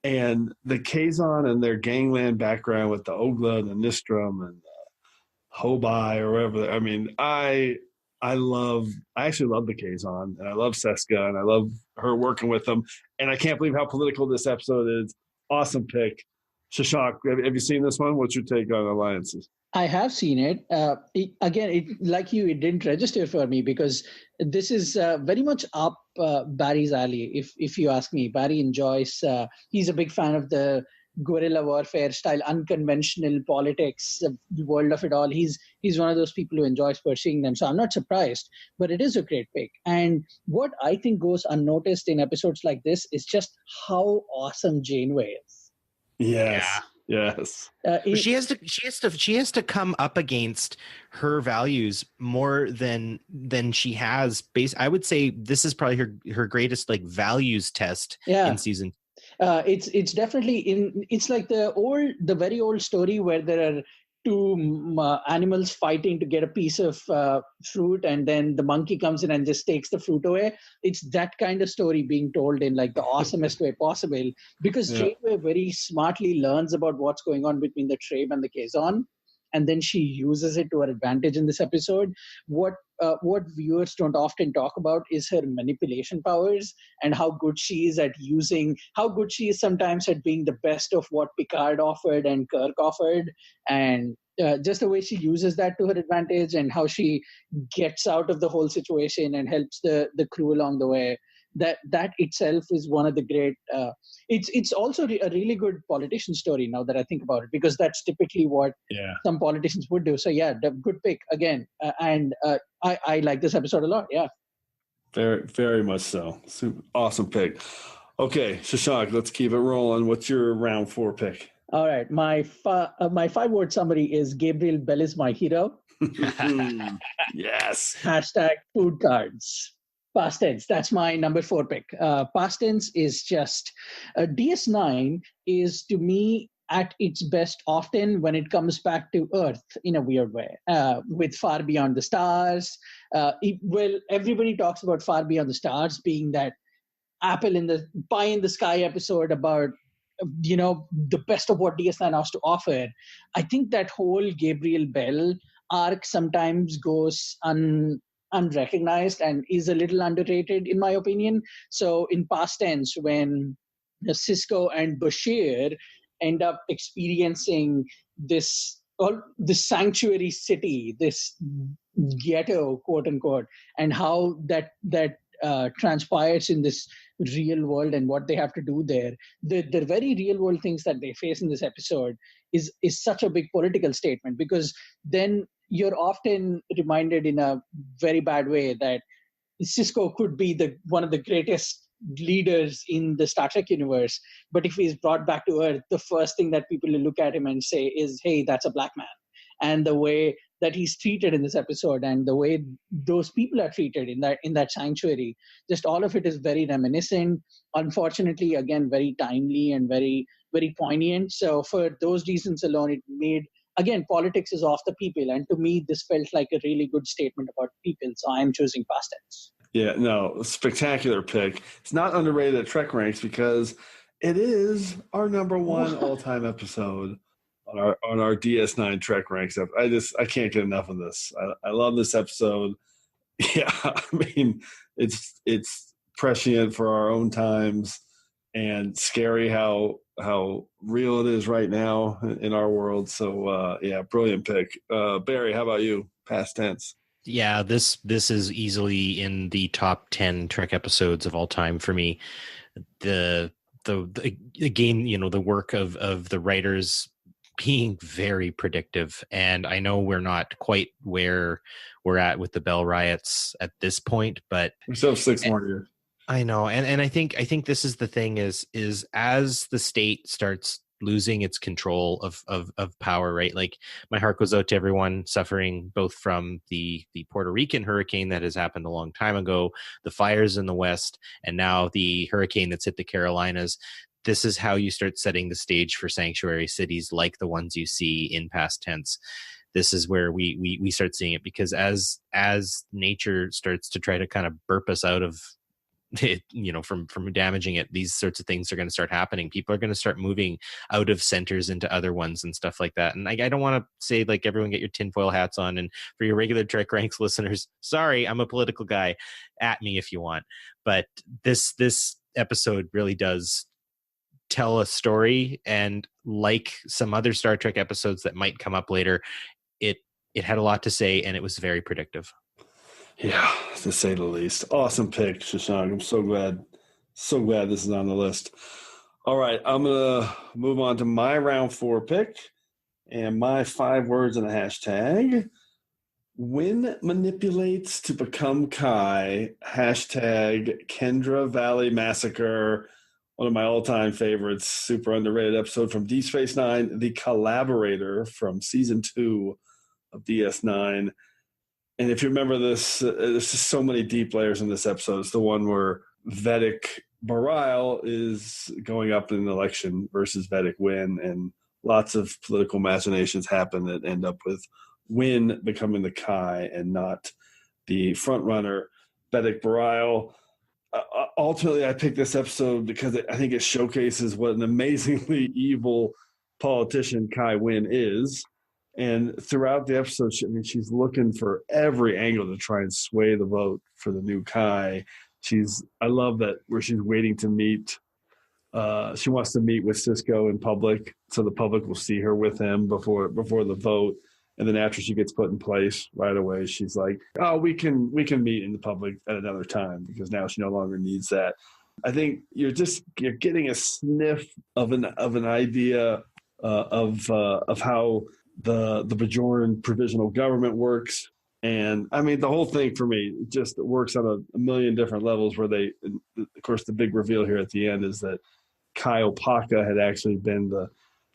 and the Kazon and their gangland background with the Ogla and the Nistrum and the Hobai or whatever. I mean, I actually love the Kazon, and I love Seska, and I love her working with them. And I can't believe how political this episode is. Awesome pick. Shashank, have you seen this one? What's your take on alliances? I have seen it. It didn't register for me because this is very much up Barry's alley. If you ask me, Barry enjoys. He's a big fan of the guerrilla warfare style, unconventional politics, the world of it all. He's one of those people who enjoys pursuing them. So I'm not surprised, but it is a great pick. And what I think goes unnoticed in episodes like this is just how awesome Janeway is. Yes. Yeah. Yes. She has to come up against her values more than she has. I would say this is probably her greatest values test in season. It's definitely it's like the very old story where there are two animals fighting to get a piece of fruit, and then the monkey comes in and just takes the fruit away. It's that kind of story being told in the awesomest way possible, because Janeway very smartly learns about what's going on between the Trabe and the Kazon, and then she uses it to her advantage in this episode. What viewers don't often talk about is her manipulation powers and how good she is sometimes at being the best of what Picard offered and Kirk offered, and just the way she uses that to her advantage and how she gets out of the whole situation and helps the crew along the way. That itself is one of the great. It's also a really good politician story now that I think about it, because that's typically what some politicians would do. So good pick again, and I like this episode a lot. Yeah, very very much so. Super awesome pick. Okay, Shashank, let's keep it rolling. What's your round 4 pick? All right, my 5-word summary is Gabriel Bell is my hero. Yes. Hashtag food cards. Past tense. That's my number 4 pick. Past tense is just DS9 is to me at its best often when it comes back to Earth in a weird way, with Far Beyond the Stars. Everybody talks about Far Beyond the Stars being that pie in the sky episode about, the best of what DS9 has to offer. I think that whole Gabriel Bell arc sometimes goes unrecognized and is a little underrated, in my opinion. So in past tense, when Sisko and Bashir end up experiencing this sanctuary city, this ghetto, quote unquote, and how that transpires in this real world and what they have to do there. The very real world things that they face in this episode is such a big political statement, because then you're often reminded in a very bad way that Sisko could be one of the greatest leaders in the Star Trek universe, but if he's brought back to Earth, the first thing that people will look at him and say is, hey, that's a black man. And the way that he's treated in this episode and the way those people are treated in that sanctuary, just all of it is very reminiscent. Unfortunately, again, very timely and very, very poignant. So for those reasons alone, it made, again, politics is of the people. And to me, this felt like a really good statement about people. So I'm choosing past tense. Yeah, no, spectacular pick. It's not underrated at TrekRanks because it is our number one all-time episode on our DS9 TrekRanks. I can't get enough of this. I love this episode. Yeah, I mean, it's prescient for our own times and scary how real it is right now in our world. So yeah, brilliant pick. Barry, how about you? Past tense. Yeah, this is easily in the top 10 Trek episodes of all time for me. The again, the work of the writers being very predictive, and I know we're not quite where we're at with the Bell riots at this point, but we still have 6 more years. I know, and I think this is the thing is as the state starts losing its control of power, right? Like, my heart goes out to everyone suffering both from the Puerto Rican hurricane that has happened a long time ago, the fires in the West, and now the hurricane that's hit the Carolinas. This is how you start setting the stage for sanctuary cities like the ones you see in past tense. This is where we start seeing it, because as nature starts to try to kind of burp us out of it, from damaging it, these sorts of things are going to start happening. People are going to start moving out of centers into other ones and stuff like that. And I don't want to say, like, everyone get your tinfoil hats on. And for your regular TrekRanks listeners, sorry, I'm a political guy. At me if you want. But this episode really does tell a story, and like some other Star Trek episodes that might come up later, it had a lot to say, and it was very predictive. Yeah, to say the least. Awesome pick, Shashank. I'm so glad this is on the list. All right, I'm going to move on to my round 4 pick, and my 5 words in a hashtag. Wynn manipulates to become Kai, hashtag Kendra Valley Massacre. One of my all-time favorites, super underrated episode from D Space Nine, The Collaborator from season 2 of DS9. And if you remember this, there's just so many deep layers in this episode. It's the one where Vedic Bareil is going up in an election versus Vedic Wynn, and lots of political machinations happen that end up with Wynn becoming the Kai and not the front runner, Vedic Bareil. Ultimately, I picked this episode because I think it showcases what an amazingly evil politician Kai Wynn is. And throughout the episode, she's looking for every angle to try and sway the vote for the new Kai. I love that where she's waiting to meet. She wants to meet with Sisko in public, so the public will see her with him before the vote. And then after she gets put in place, right away she's like, "Oh, we can meet in the public at another time," because now she no longer needs that. I think you're getting a sniff of an idea of how the Bajoran provisional government works. And I mean, the whole thing for me just works on a million different levels, where of course, the big reveal here at the end is that Kai Opaka had actually been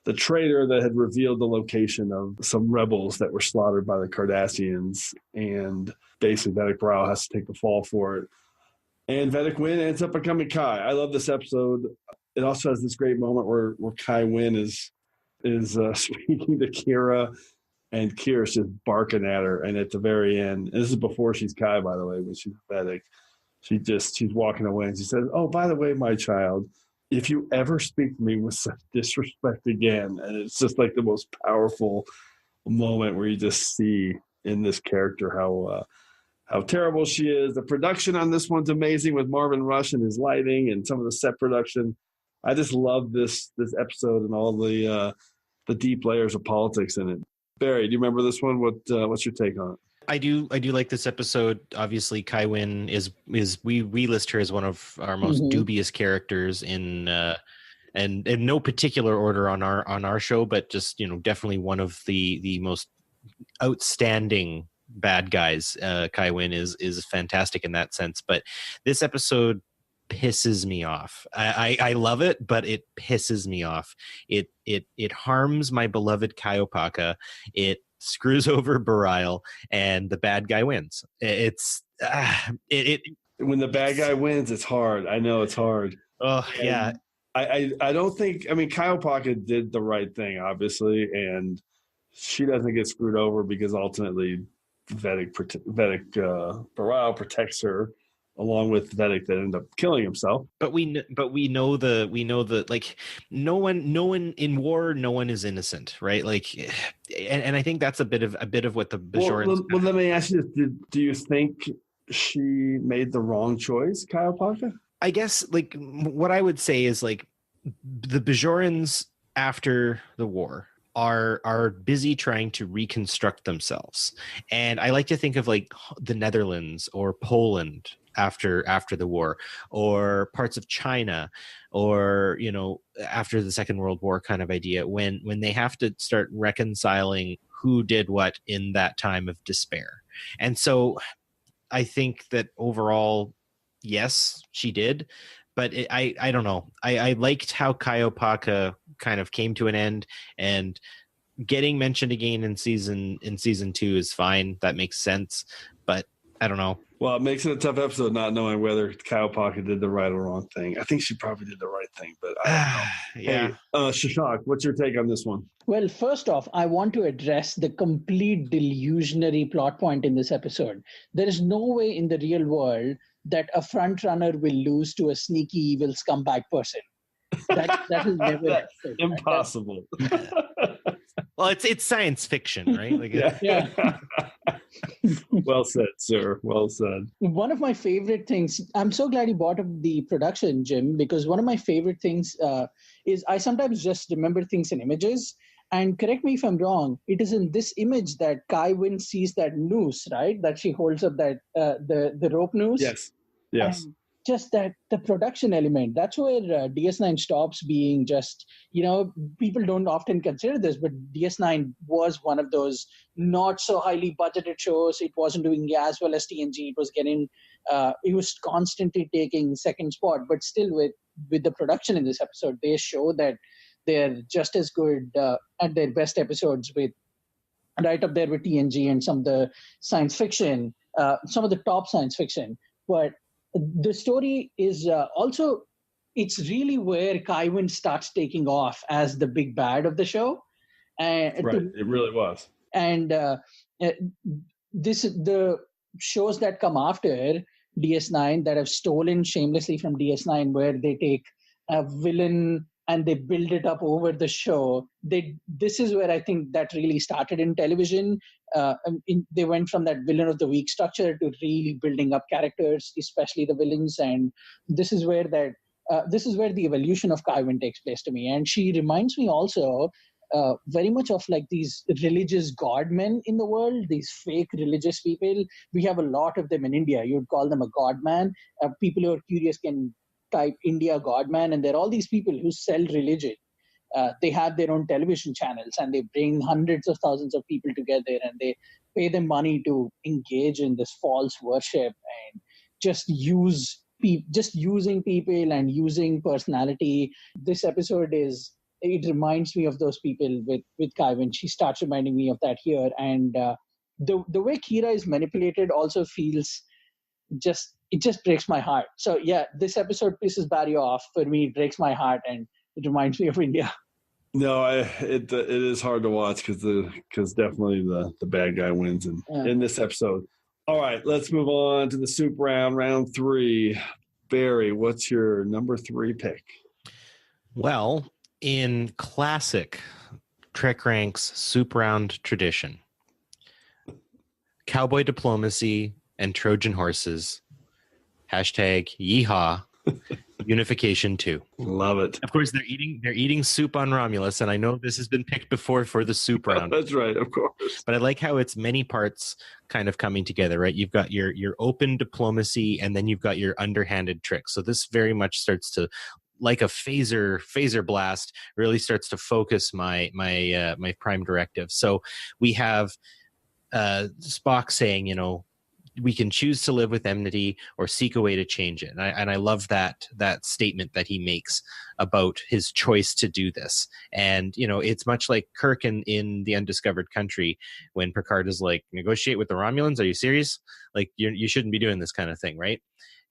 the traitor that had revealed the location of some rebels that were slaughtered by the Cardassians. And basically Vedic Bareil has to take the fall for it. And Vedic Wynn ends up becoming Kai. I love this episode. It also has this great moment where Kai Wynn is is speaking to Kira, and Kira's just barking at her. And at the very end, and this is before she's Kai, by the way, when she's Vedic, she's walking away and she says, "Oh, by the way, my child, if you ever speak to me with such disrespect again," and it's just like the most powerful moment where you just see in this character how terrible she is. The production on this one's amazing with Marvin Rush and his lighting and some of the set production. I just love this episode and all the deep layers of politics in it. Barry, do you remember this one? What's your take on it? I do like this episode. Obviously, Kai Wynn is we list her as one of our most dubious characters in and in no particular order on our show, but just definitely one of the most outstanding bad guys. Kai Wynn is fantastic in that sense, but this episode pisses me off. I love it, but it pisses me off. It harms my beloved Kai Opaka. It screws over Bareil, and the bad guy wins. When the bad guy wins, it's hard. I know it's hard. Oh, yeah. I don't think, Kai Opaka did the right thing, obviously, and she doesn't get screwed over because ultimately Vedic Bareil protects her, along with Vedic that ended up killing himself. But we know the like no one in war, no one is innocent, right? Like, and I think that's a bit of what the Bajorans. Well, let me ask you this: do you think she made the wrong choice, Kai Opaka? I guess like what I would say is like the Bajorans after the war are busy trying to reconstruct themselves, and I like to think of like the Netherlands or Poland after the war, or parts of China, or after the Second World War kind of idea, when they have to start reconciling who did what in that time of despair. And so I think that overall, yes, she did, but I don't know. I liked how Kai Opaka kind of came to an end, and getting mentioned again in season 2 is fine. That makes sense, but I don't know. Well, it makes it a tough episode not knowing whether Kai Opaka did the right or wrong thing. I think she probably did the right thing, but I don't know. Yeah. Hey, Shashank, what's your take on this one? Well, first off, I want to address the complete delusionary plot point in this episode. There is no way in the real world that a front runner will lose to a sneaky, evil scumbag person. That is never impossible. Well, it's science fiction, right? Like, yeah. Well said, sir. Well said. One of my favorite things, I'm so glad you brought up the production, Jim, because one of my favorite things is I sometimes just remember things in images. And correct me if I'm wrong, it is in this image that Kai Wynn sees that noose, right? That she holds up that the rope noose. Yes. And just that the production element, that's where DS9 stops being just, people don't often consider this, but DS9 was one of those not so highly budgeted shows. It wasn't doing as well as TNG. It was constantly taking second spot, but still with the production in this episode, they show that they're just as good at their best episodes, with right up there with TNG and some of the science fiction, some of the top science fiction. But the story is also, it's really where Kai Wynn starts taking off as the big bad of the show. It really was. And the shows that come after DS9 that have stolen shamelessly from DS9, where they take a villain and they build it up over the show. This is where I think that really started in television. They went from that villain of the week structure to really building up characters, especially the villains. And this is where the evolution of Kai Wynn takes place to me. And she reminds me also very much of like these religious godmen in the world, these fake religious people. We have a lot of them in India. You'd call them a godman. People who are curious can type India godman, and there are all these people who sell religion. They have their own television channels, and they bring hundreds of thousands of people together, and they pay them money to engage in this false worship and just using people and using personality. This episode it reminds me of those people with Kai Wynn. She starts reminding me of that here. And the way Kira is manipulated also feels it just breaks my heart. So yeah, this episode pisses Barry off. For me, it breaks my heart, and it reminds me of India. No, it is hard to watch because definitely the bad guy wins in this episode. All right, let's move on to the soup round 3. Barry, what's your number 3 pick? Well, in classic TrekRanks soup round tradition, cowboy diplomacy and Trojan horses, #yeehaw, unification 2. Love it. Of course, they're eating soup on Romulus, and I know this has been picked before for the soup round. That's right, of course. But I like how it's many parts kind of coming together, right? You've got your open diplomacy, and then you've got your underhanded tricks. So this very much starts to, like a phaser blast, really starts to focus my Prime Directive. So we have Spock saying, we can choose to live with enmity or seek a way to change it. And I love that statement that he makes about his choice to do this. And, it's much like Kirk in The Undiscovered Country, when Picard is like, negotiate with the Romulans? Are you serious? Like, you shouldn't be doing this kind of thing, right?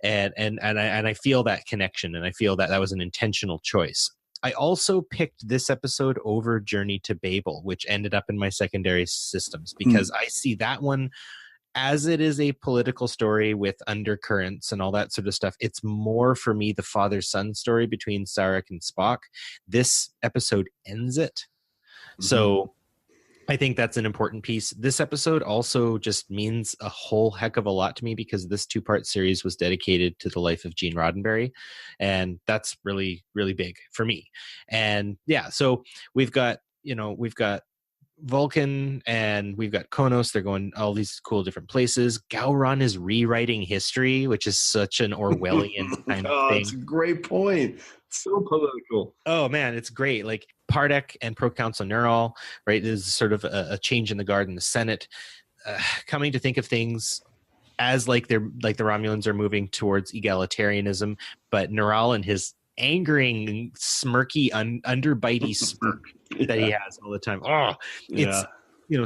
And I feel that connection, and I feel that was an intentional choice. I also picked this episode over Journey to Babel, which ended up in my secondary systems, because I see that one as it is a political story with undercurrents and all that sort of stuff. It's more for me the father-son story between Sarek and Spock. This episode ends it. So I think that's an important piece. This episode also just means a whole heck of a lot to me, because this 2-part series was dedicated to the life of Gene Roddenberry. And that's really, really big for me. And yeah, so we've got Vulcan and we've got Kronos. They're going all these cool different places. Gowron is rewriting history, which is such an Orwellian kind of thing. That's a great point. So political. Oh man, it's great. Like Pardek and Proconsul Neural, right? There's sort of a change in the guard in the Senate. Coming to think of things as like the Romulans are moving towards egalitarianism, but Neural and his angering, smirky, underbitey smirk that he has all the time. Oh, it's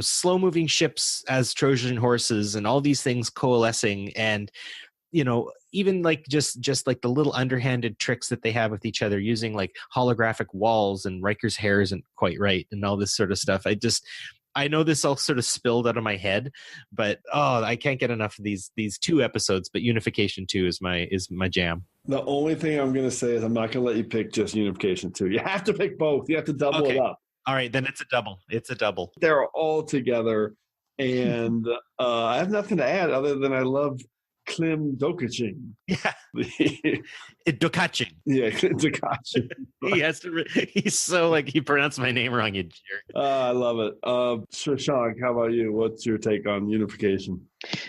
slow moving ships as Trojan horses and all these things coalescing, and even like just like the little underhanded tricks that they have with each other, using like holographic walls, and Riker's hair isn't quite right and all this sort of stuff. I know this all sort of spilled out of my head, but I can't get enough of these 2 episodes. But Unification 2 is my jam. The only thing I'm going to say is I'm not going to let you pick just Unification 2. You have to pick both. You have to double it up. All right, then it's a double. It's a double. They're all together, and I have nothing to add other than I love Klim Dokachin. Yeah. Dokachin. Yeah, Dokachin. He's so like, he pronounced my name wrong, you jerk. I love it. Shashank, how about you? What's your take on Unification?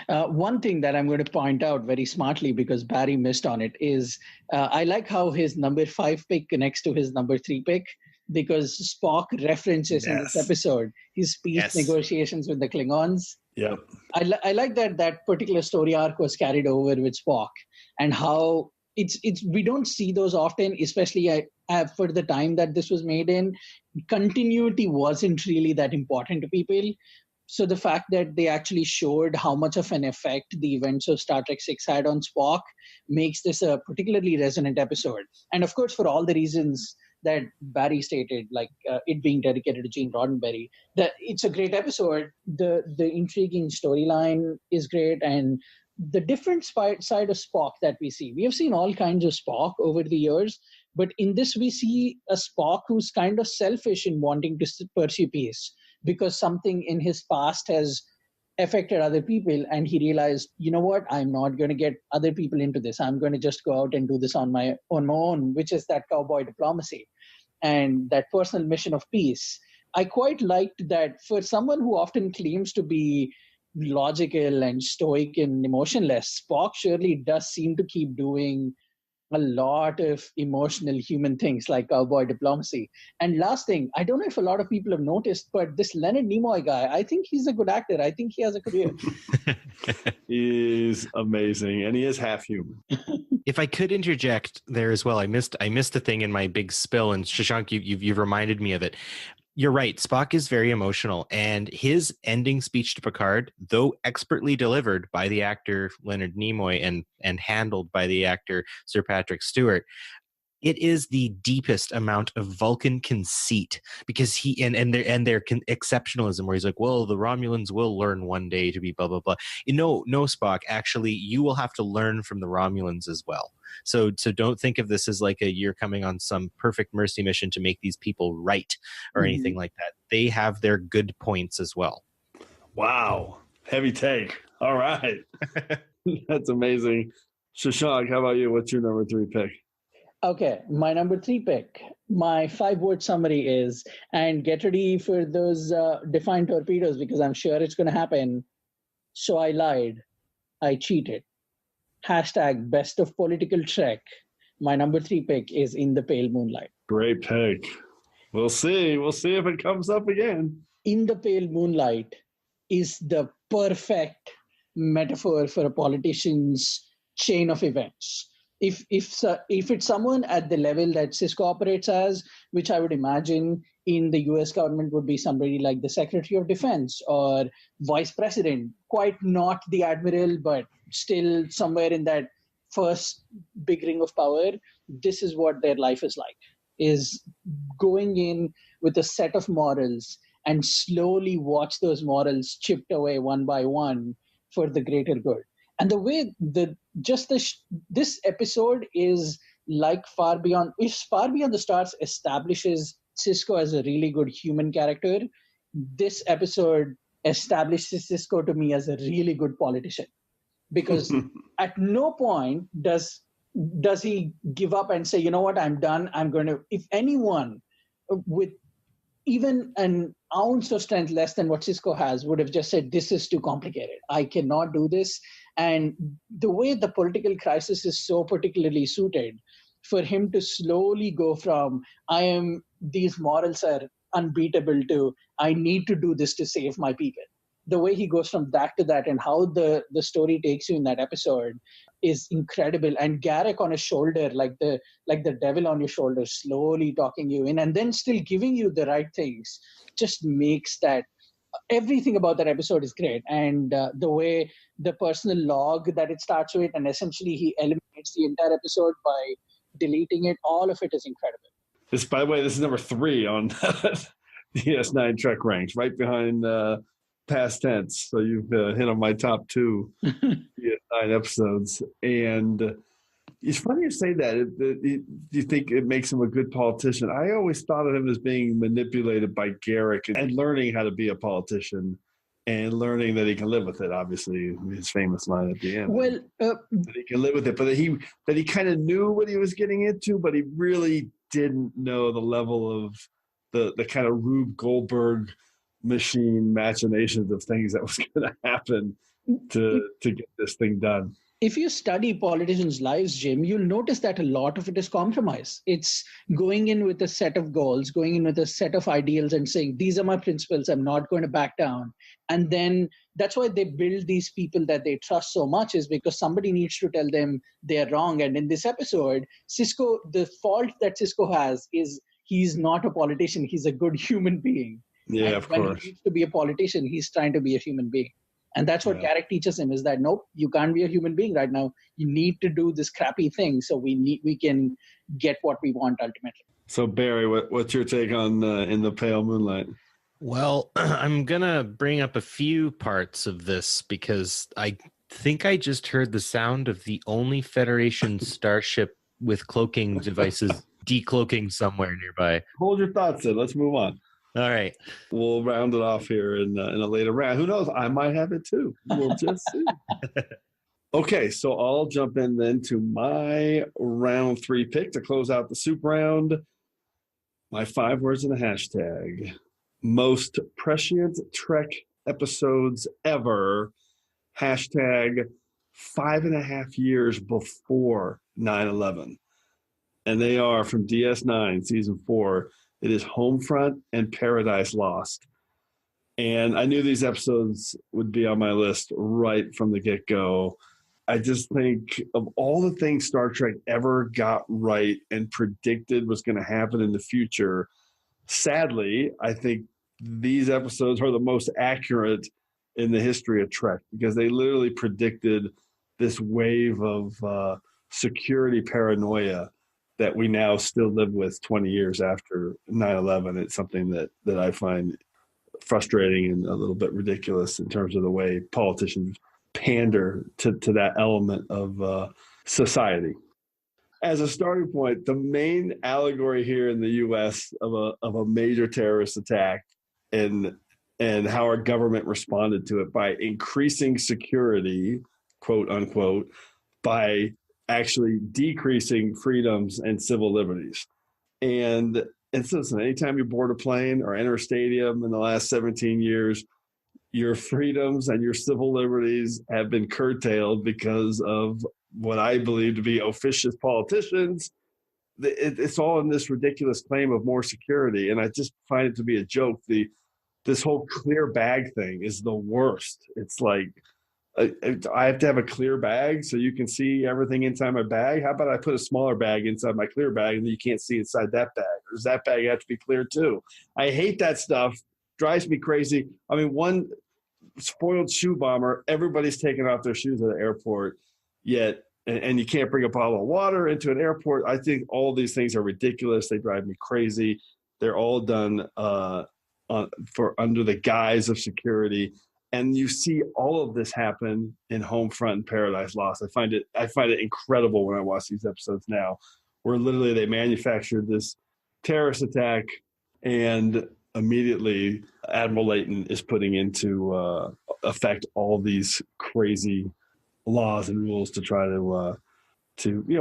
One thing that I'm going to point out very smartly, because Barry missed on it, is I like how his number 5 pick connects to his number 3 pick, because Spock references in this episode his peace negotiations with the Klingons. Yep. I like that particular story arc was carried over with Spock, and how it's we don't see those often, especially for the time that this was made in. Continuity wasn't really that important to people. So the fact that they actually showed how much of an effect the events of Star Trek 6 had on Spock makes this a particularly resonant episode. And of course, for all the reasons that Barry stated, like it being dedicated to Gene Roddenberry, that it's a great episode. The intriguing storyline is great, and the different side of Spock that we see. We have seen all kinds of Spock over the years, but in this we see a Spock who's kind of selfish in wanting to pursue peace, because something in his past has affected other people, and he realized, you know what, I'm not going to get other people into this. I'm going to just go out and do this on my own, which is that cowboy diplomacy and that personal mission of peace. I quite liked that for someone who often claims to be logical and stoic and emotionless, Spock surely does seem to keep doing a lot of emotional human things like cowboy diplomacy. And last thing, I don't know if a lot of people have noticed, but this Leonard Nimoy guy, I think he's a good actor. I think he has a career. He's amazing, and he is half human. If I could interject there as well, I missed a thing in my big spill, and Shashank, you've reminded me of it. You're right. Spock is very emotional, and his ending speech to Picard, though expertly delivered by the actor Leonard Nimoy and handled by the actor Sir Patrick Stewart, it is the deepest amount of Vulcan conceit, because he and their exceptionalism, where he's like, well, the Romulans will learn one day to be blah blah blah. No, Spock, actually you will have to learn from the Romulans as well. So don't think of this as like you're coming on some perfect mercy mission to make these people right or anything like that. They have their good points as well. Wow. Heavy take. All right. That's amazing. Shashank, how about you? What's your number 3 pick? Okay, my number 3 pick. My 5-word summary is, and get ready for those defined torpedoes because I'm sure it's going to happen. So I lied. I cheated. Hashtag best of political Trek. My number 3 pick is In the Pale Moonlight. Great pick. We'll see. We'll see if it comes up again. In the Pale Moonlight is the perfect metaphor for a politician's chain of events. If it's someone at the level that Cisco operates as, which I would imagine in the US government would be somebody like the Secretary of Defense or Vice President, quite not the Admiral, but still somewhere in that first big ring of power, this is what their life is like, is going in with a set of morals and slowly watch those morals chipped away one by one for the greater good. And the way this episode is like Far Beyond the Stars establishes Cisco as a really good human character, this episode establishes Cisco to me as a really good politician. Because at no point does he give up and say, you know what, I'm done. I'm going to, if anyone with even an ounce of strength less than what Cisco has would have just said, this is too complicated. I cannot do this. And the way the political crisis is so particularly suited for him to slowly go from, these morals are unbeatable to, I need to do this to save my people. The way he goes from that to that and how the story takes you in that episode is incredible. And Garak on his shoulder, like the devil on your shoulder, slowly talking you in and then still giving you the right things, just makes that everything about that episode is great. And the way the personal log that it starts with, and essentially he eliminates the entire episode by deleting it, all of it is incredible. This, by the way, this is number 3 on DS9 TrekRanks, right behind Past Tense. So you've hit on my top 2 DS9 episodes. And it's funny you say that. Do you think it makes him a good politician? I always thought of him as being manipulated by Garak and learning how to be a politician and learning that he can live with it. Obviously, his famous line at the end. Well, that he can live with it, but that he kind of knew what he was getting into, but he really didn't know the level of the kind of Rube Goldberg machine machinations of things that was going to happen to get this thing done. If you study politicians' lives, Jim, you'll notice that a lot of it is compromise. It's going in with a set of goals, going in with a set of ideals and saying, these are my principles, I'm not going to back down. And then that's why they build these people that they trust so much, is because somebody needs to tell them they're wrong. And in this episode, Cisco, the fault that Cisco has is he's not a politician, he's a good human being. Yeah, and of when course. he needs to be a politician, he's trying to be a human being. And that's what Garak teaches him, is that, nope, you can't be a human being right now. You need to do this crappy thing so we can get what we want ultimately. So, Barry, what's your take on In the Pale Moonlight? Well, I'm going to bring up a few parts of this because I think I just heard the sound of the only Federation starship with cloaking devices decloaking somewhere nearby. Hold your thoughts in. Let's move on. All right. We'll round it off here in a later round. Who knows? I might have it too. We'll just see. Okay, so I'll jump in then to my round 3 pick to close out the soup round. My 5 words in a hashtag. Most prescient Trek episodes ever. Hashtag 5.5 years before 9/11. And they are from DS9, Season 4. It is Homefront and Paradise Lost. And I knew these episodes would be on my list right from the get-go. I just think of all the things Star Trek ever got right and predicted was going to happen in the future, sadly, I think these episodes are the most accurate in the history of Trek because they literally predicted this wave of security paranoia that we now still live with 20 years after 9/11. It's something that I find frustrating and a little bit ridiculous in terms of the way politicians pander to that element of society. As a starting point, the main allegory here in the U.S. of a major terrorist attack and how our government responded to it by increasing security, quote unquote, by actually decreasing freedoms and civil liberties. And so listen, anytime you board a plane or enter a stadium in the last 17 years, your freedoms and your civil liberties have been curtailed because of what I believe to be officious politicians. It's all in this ridiculous claim of more security. And I just find it to be a joke. This whole clear bag thing is the worst. It's like, I have to have a clear bag so you can see everything inside my bag. How about I put a smaller bag inside my clear bag and then you can't see inside that bag? Or does that bag have to be clear too? I hate that stuff. Drives me crazy. I mean, one spoiled shoe bomber, everybody's taking off their shoes at the airport, yet, and you can't bring a bottle of water into an airport. I think all these things are ridiculous. They drive me crazy. They're all done for under the guise of security. And you see all of this happen in Homefront and Paradise Lost. I find it incredible when I watch these episodes now, where literally they manufactured this terrorist attack, and immediately Admiral Layton is putting into effect all these crazy laws and rules to try to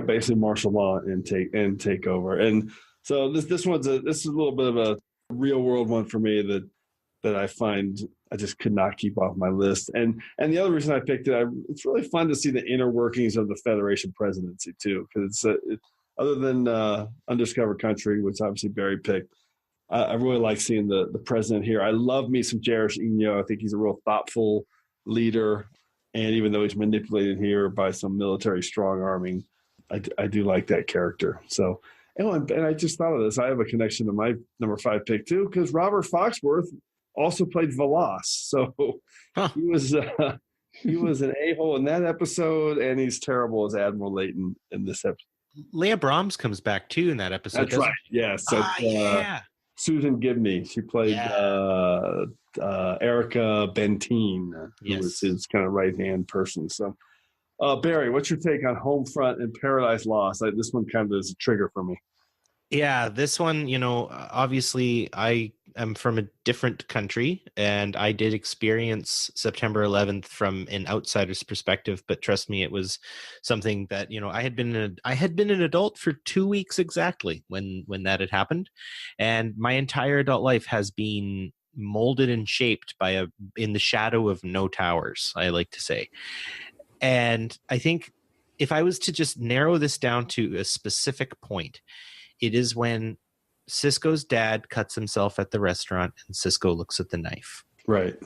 basically martial law and take over. And so this is a little bit of a real world one for me that I find I just could not keep off my list. And the other reason I picked it, it's really fun to see the inner workings of the Federation presidency too, because other than Undiscovered Country, which obviously Barry picked, I really like seeing the president here. I love me some Jarish Eno. I think he's a real thoughtful leader, and even though he's manipulated here by some military strong arming, I do like that character. So, and I just thought of this. I have a connection to my number 5 pick too, because Robert Foxworth also played Velas. So he was an a-hole in that episode, and he's terrible as Admiral Layton in this episode. Leah Brahms comes back too in that episode. That's right. Yes. Yeah. Susan Gibney. She played Erica Bentine, who was his kind of right-hand person. So, Barry, what's your take on Homefront and Paradise Lost? This one kind of is a trigger for me. Yeah, this one, obviously I am from a different country, and I did experience September 11th from an outsider's perspective, but trust me, it was something that, I had been an adult for 2 weeks exactly when that had happened. And my entire adult life has been molded and shaped in the shadow of no towers, I like to say. And I think if I was to just narrow this down to a specific point, it is when Sisko's dad cuts himself at the restaurant and Sisko looks at the knife. Right.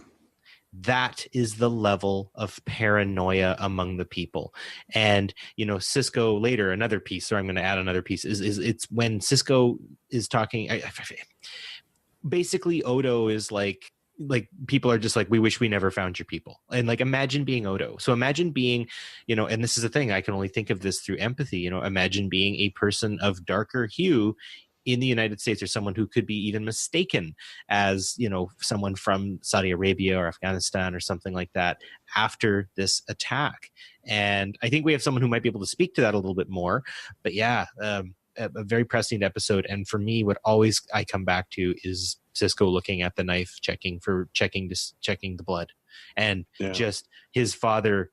That is the level of paranoia among the people. And, Sisko later, another piece, or I'm going to add another piece, is it's when Sisko is talking. Basically, Odo is like people are just like, we wish we never found your people. And imagine being Odo. So imagine being, and this is the thing, I can only think of this through empathy, imagine being a person of darker hue in the United States, or someone who could be even mistaken as, someone from Saudi Arabia or Afghanistan or something like that after this attack. And I think we have someone who might be able to speak to that a little bit more. But yeah, a very prescient episode. And for me, what always I come back to is Sisko looking at the knife, checking the blood, and just his father,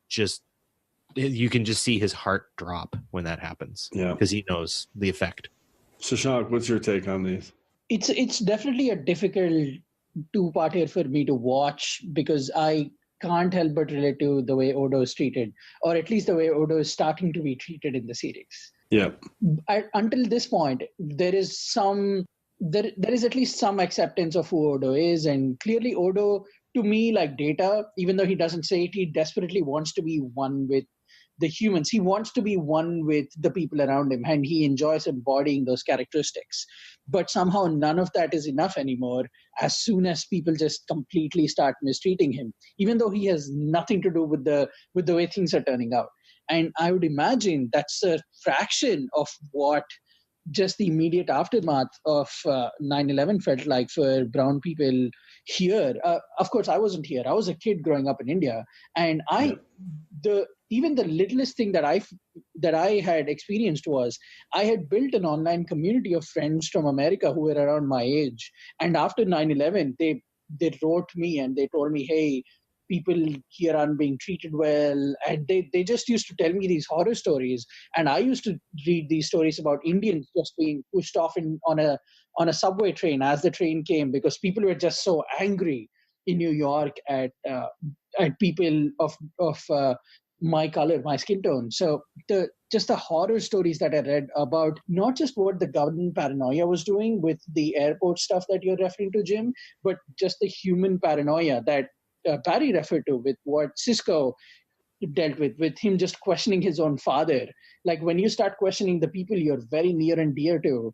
you can just see his heart drop when that happens. Yeah, because he knows the effect. Shashank, what's your take on these? It's definitely a difficult two-parter for me to watch, because I can't help but relate to the way Odo is treated, or at least the way Odo is starting to be treated in the series. Yeah. Until this point, there is at least some acceptance of who Odo is, and clearly Odo, to me, like Data, even though he doesn't say it, he desperately wants to be one with the humans. He wants to be one with the people around him, and he enjoys embodying those characteristics. But somehow none of that is enough anymore as soon as people just completely start mistreating him, even though he has nothing to do with the way things are turning out. And I would imagine that's a fraction of what just the immediate aftermath of 9/11 felt like for brown people here. Of course, I wasn't here. I was a kid growing up in India, and even the littlest thing that I had experienced was I had built an online community of friends from America who were around my age, and after 9/11, they wrote me and they told me, hey, people here aren't being treated well, and they just used to tell me these horror stories, and I used to read these stories about Indians just being pushed off on a subway train as the train came, because people were just so angry in New York at people of my color, my skin tone. So the horror stories that I read about not just what the government paranoia was doing with the airport stuff that you're referring to, Jim, but just the human paranoia that Barry referred to with what Sisko dealt with him just questioning his own father. Like when you start questioning the people you're very near and dear to,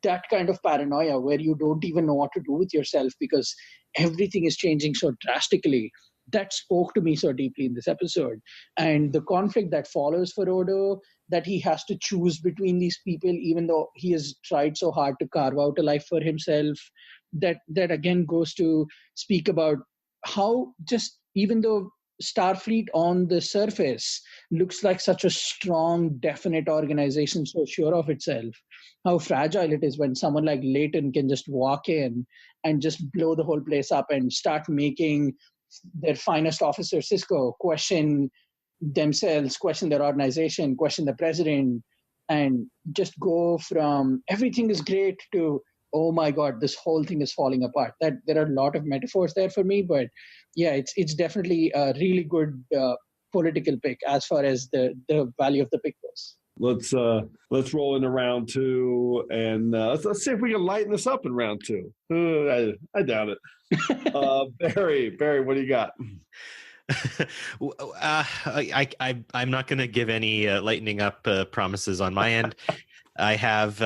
that kind of paranoia where you don't even know what to do with yourself because everything is changing so drastically, that spoke to me so deeply in this episode. And the conflict that follows for Odo, that he has to choose between these people, even though he has tried so hard to carve out a life for himself, that again goes to speak about how just even though Starfleet on the surface looks like such a strong, definite organization, so sure of itself, how fragile it is when someone like Leighton can just walk in and just blow the whole place up and start making their finest officer, Sisko, question themselves, question their organization, question the president, and just go from everything is great to, oh my God, this whole thing is falling apart. That there are a lot of metaphors there for me, but yeah, it's definitely a really good political pick as far as the value of the pick goes. Let's roll into round two, and let's see if we can lighten this up in round two. I doubt it. Barry, what do you got? I'm not going to give any lightening up promises on my end. I have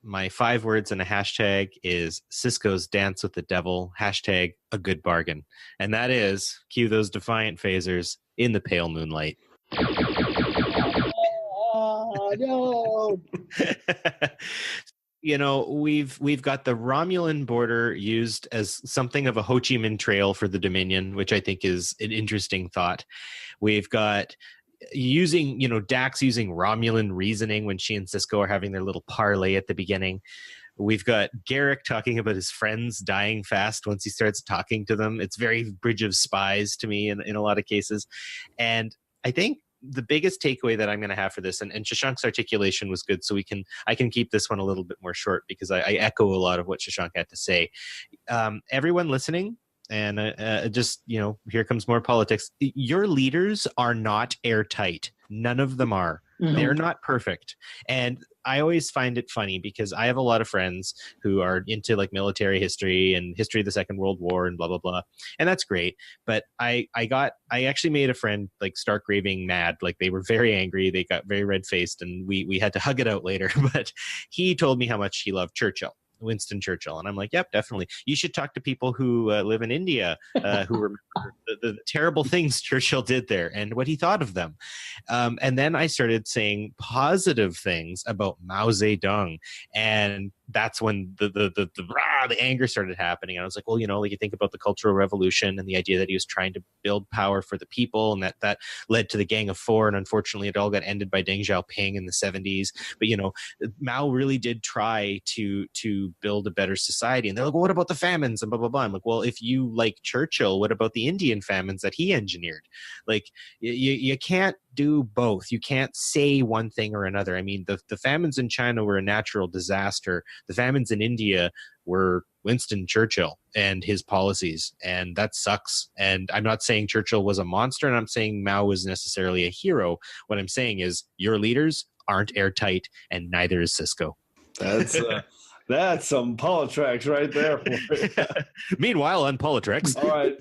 my 5 words and a hashtag is Sisko's Dance with the Devil, hashtag a good bargain. And that is, cue those defiant phasers in the pale moonlight. Oh, no. You know, we've got the Romulan border used as something of a Ho Chi Minh Trail for the Dominion, which I think is an interesting thought. We've got Dax using Romulan reasoning when she and Sisko are having their little parlay at the beginning. We've got Garrick talking about his friends dying fast once he starts talking to them. It's very Bridge of Spies to me in a lot of cases. And I think the biggest takeaway that I'm going to have for this, and Shashank's articulation was good, so I can keep this one a little bit more short because I echo a lot of what Shashank had to say. Everyone listening, and here comes more politics. Your leaders are not airtight. None of them are. Mm-hmm. They're not perfect. And I always find it funny because I have a lot of friends who are into like military history and history of the Second World War and blah, blah, blah. And that's great. But I actually made a friend like stark raving mad. Like they were very angry. They got very red faced and we had to hug it out later. But he told me how much he loved Winston Churchill. And I'm like, yep, definitely. You should talk to people who live in India who remember the terrible things Churchill did there and what he thought of them. And then I started saying positive things about Mao Zedong. And that's when the anger started happening. And I was like, well, you think about the Cultural Revolution and the idea that he was trying to build power for the people, and that led to the Gang of Four. And unfortunately, it all got ended by Deng Xiaoping in the 70s. But, Mao really did try to build a better society. And they're like, well, what about the famines and blah, blah, blah. I'm like, well, if you like Churchill, what about the Indian famines that he engineered? Like, you can't do both. You can't say one thing or another. I mean, the famines in China were a natural disaster. The famines in India were Winston Churchill and his policies, and that sucks. And I'm not saying Churchill was a monster, and I'm saying Mao was necessarily a hero. What I'm saying is your leaders aren't airtight, and neither is Sisko. That's some PoliTreks right there for you. Meanwhile, on PoliTreks. All right,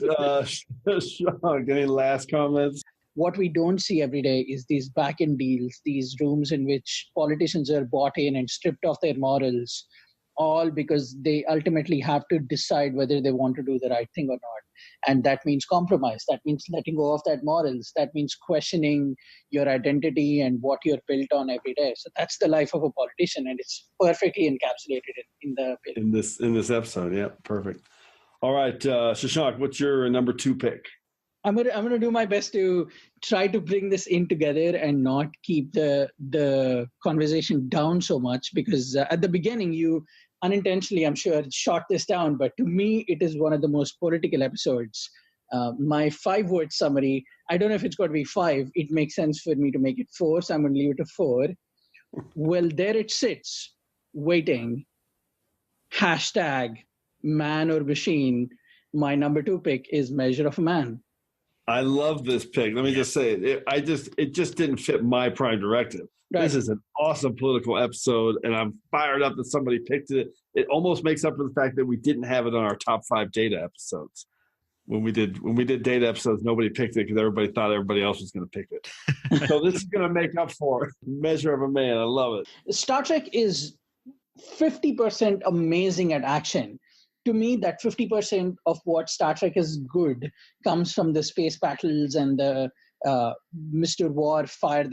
Sean, any last comments? What we don't see every day is these back-end deals, these rooms in which politicians are bought in and stripped of their morals all because they ultimately have to decide whether they want to do the right thing or not. And that means compromise. That means letting go of that morals. That means questioning your identity and what you're built on every day. So that's the life of a politician, and it's perfectly encapsulated in the film. In this episode. Yeah, perfect. All right, Shashank, what's your number 2 pick? I'm gonna do my best to try to bring this in together and not keep the conversation down so much, because at the beginning you unintentionally, I'm sure, shot this down. But to me, it is one of the most political episodes. My 5-word summary, I don't know if it's got to be 5. It makes sense for me to make it 4, so I'm going to leave it to 4. Well, there it sits, waiting. Hashtag man or machine. My number 2 pick is Measure of a Man. I love this pick. Let me just say it just didn't fit my Prime Directive. Right. This is an awesome political episode, and I'm fired up that somebody picked it. It almost makes up for the fact that we didn't have it on our top 5 data episodes. When we did data episodes, nobody picked it because everybody thought everybody else was going to pick it. So this is going to make up for it. Measure of a Man. I love it. Star Trek is 50% amazing at action. To me, that 50% of what Star Trek is good comes from the space battles and the Mr. War fire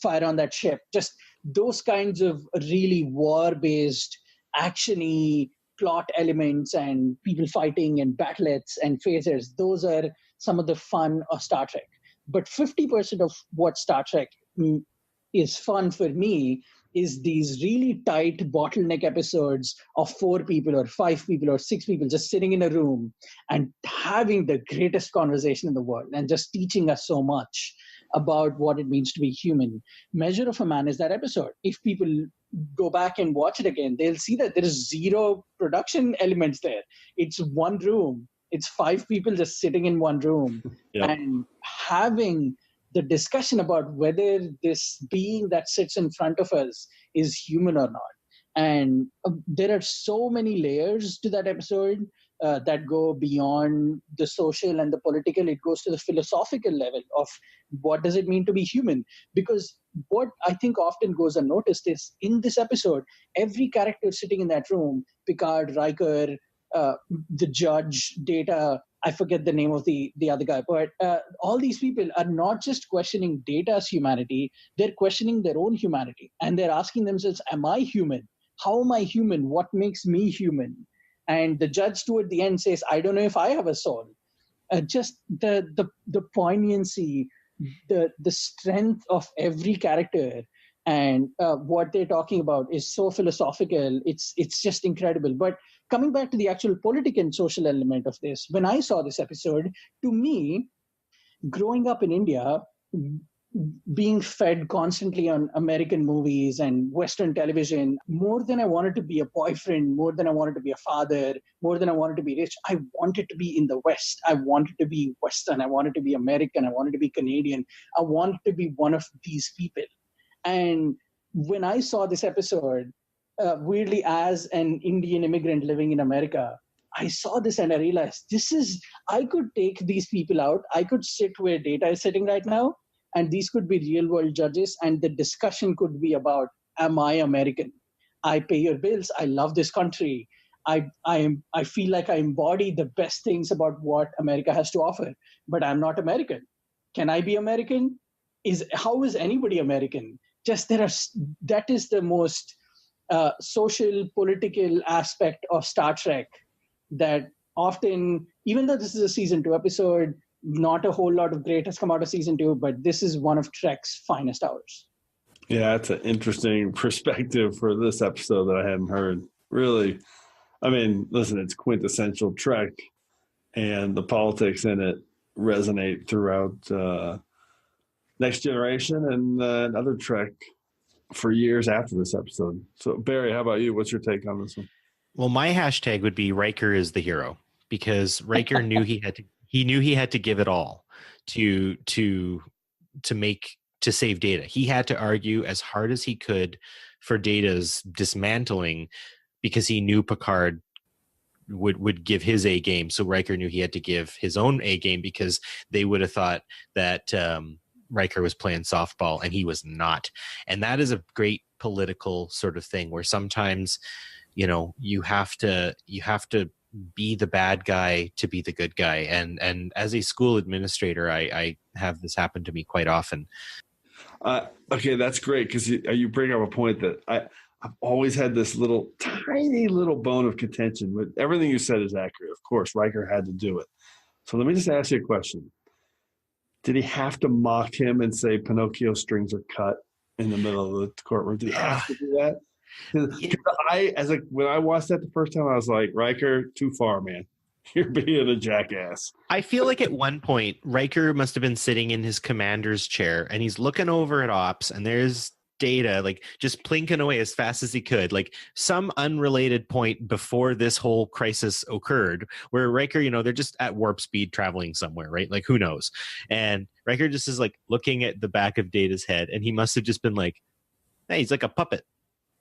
on that ship. Just those kinds of really war-based, action-y plot elements and people fighting and battlets and phasers. Those are some of the fun of Star Trek. But 50% of what Star Trek is fun for me is these really tight bottleneck episodes of 4 people or 5 people or 6 people just sitting in a room and having the greatest conversation in the world and just teaching us so much about what it means to be human. Measure of a Man is that episode. If people go back and watch it again, they'll see that there is 0 production elements there. It's one room. It's 5 people just sitting in one room and having the discussion about whether this being that sits in front of us is human or not. And there are so many layers to that episode that go beyond the social and the political. It goes to the philosophical level of what does it mean to be human? Because what I think often goes unnoticed is in this episode, every character sitting in that room, Picard, Riker, the judge, Data, I forget the name of the other guy, but all these people are not just questioning Data's humanity, they're questioning their own humanity. And they're asking themselves, am I human? How am I human? What makes me human? And the judge toward the end says, I don't know if I have a soul. Just the poignancy, the strength of every character and what they're talking about is so philosophical. It's just incredible. But coming back to the actual political and social element of this, when I saw this episode, to me, growing up in India, being fed constantly on American movies and Western television, more than I wanted to be a boyfriend, more than I wanted to be a father, more than I wanted to be rich, I wanted to be in the West. I wanted to be Western. I wanted to be American. I wanted to be Canadian. I wanted to be one of these people. And when I saw this episode, weirdly, as an Indian immigrant living in America, I saw this and I realized I could take these people out. I could sit where Data is sitting right now, and these could be real world judges. And the discussion could be about, am I American? I pay your bills. I love this country. I feel like I embody the best things about what America has to offer, but I'm not American. Can I be American? How is anybody American? That is the most social, political aspect of Star Trek that often, even though this is a season 2 episode, not a whole lot of great has come out of season 2, but this is one of Trek's finest hours. Yeah, it's an interesting perspective for this episode that I hadn't heard. Really, I mean, listen, it's quintessential Trek, and the politics in it resonate throughout Next Generation and other Trek for years after this episode. So, Barry, how about you? What's your take on this one? Well, my hashtag would be Riker is the hero, because Riker knew he had to give it all to save Data. He had to argue as hard as he could for Data's dismantling because he knew Picard would give his A game. So Riker knew he had to give his own A game because they would have thought that Riker was playing softball and he was not. And that is a great political sort of thing where sometimes you have to be the bad guy to be the good guy. And as a school administrator, I have this happen to me quite often. Okay, that's great, because you bring up a point that I've always had this tiny little bone of contention. But everything you said is accurate. Of course, Riker had to do it. So let me just ask you a question. Did he have to mock him and say Pinocchio's strings are cut in the middle of the courtroom? Did he have to do that? Because when I watched that the first time, I was like, Riker, too far, man. You're being a jackass. I feel like at one point, Riker must have been sitting in his commander's chair, and he's looking over at Ops, and there's Data, like, just plinking away as fast as he could, like some unrelated point before this whole crisis occurred, where Riker, they're just at warp speed traveling somewhere, right? Like, who knows? And Riker just is like looking at the back of Data's head, and he must have just been like, hey, he's like a puppet.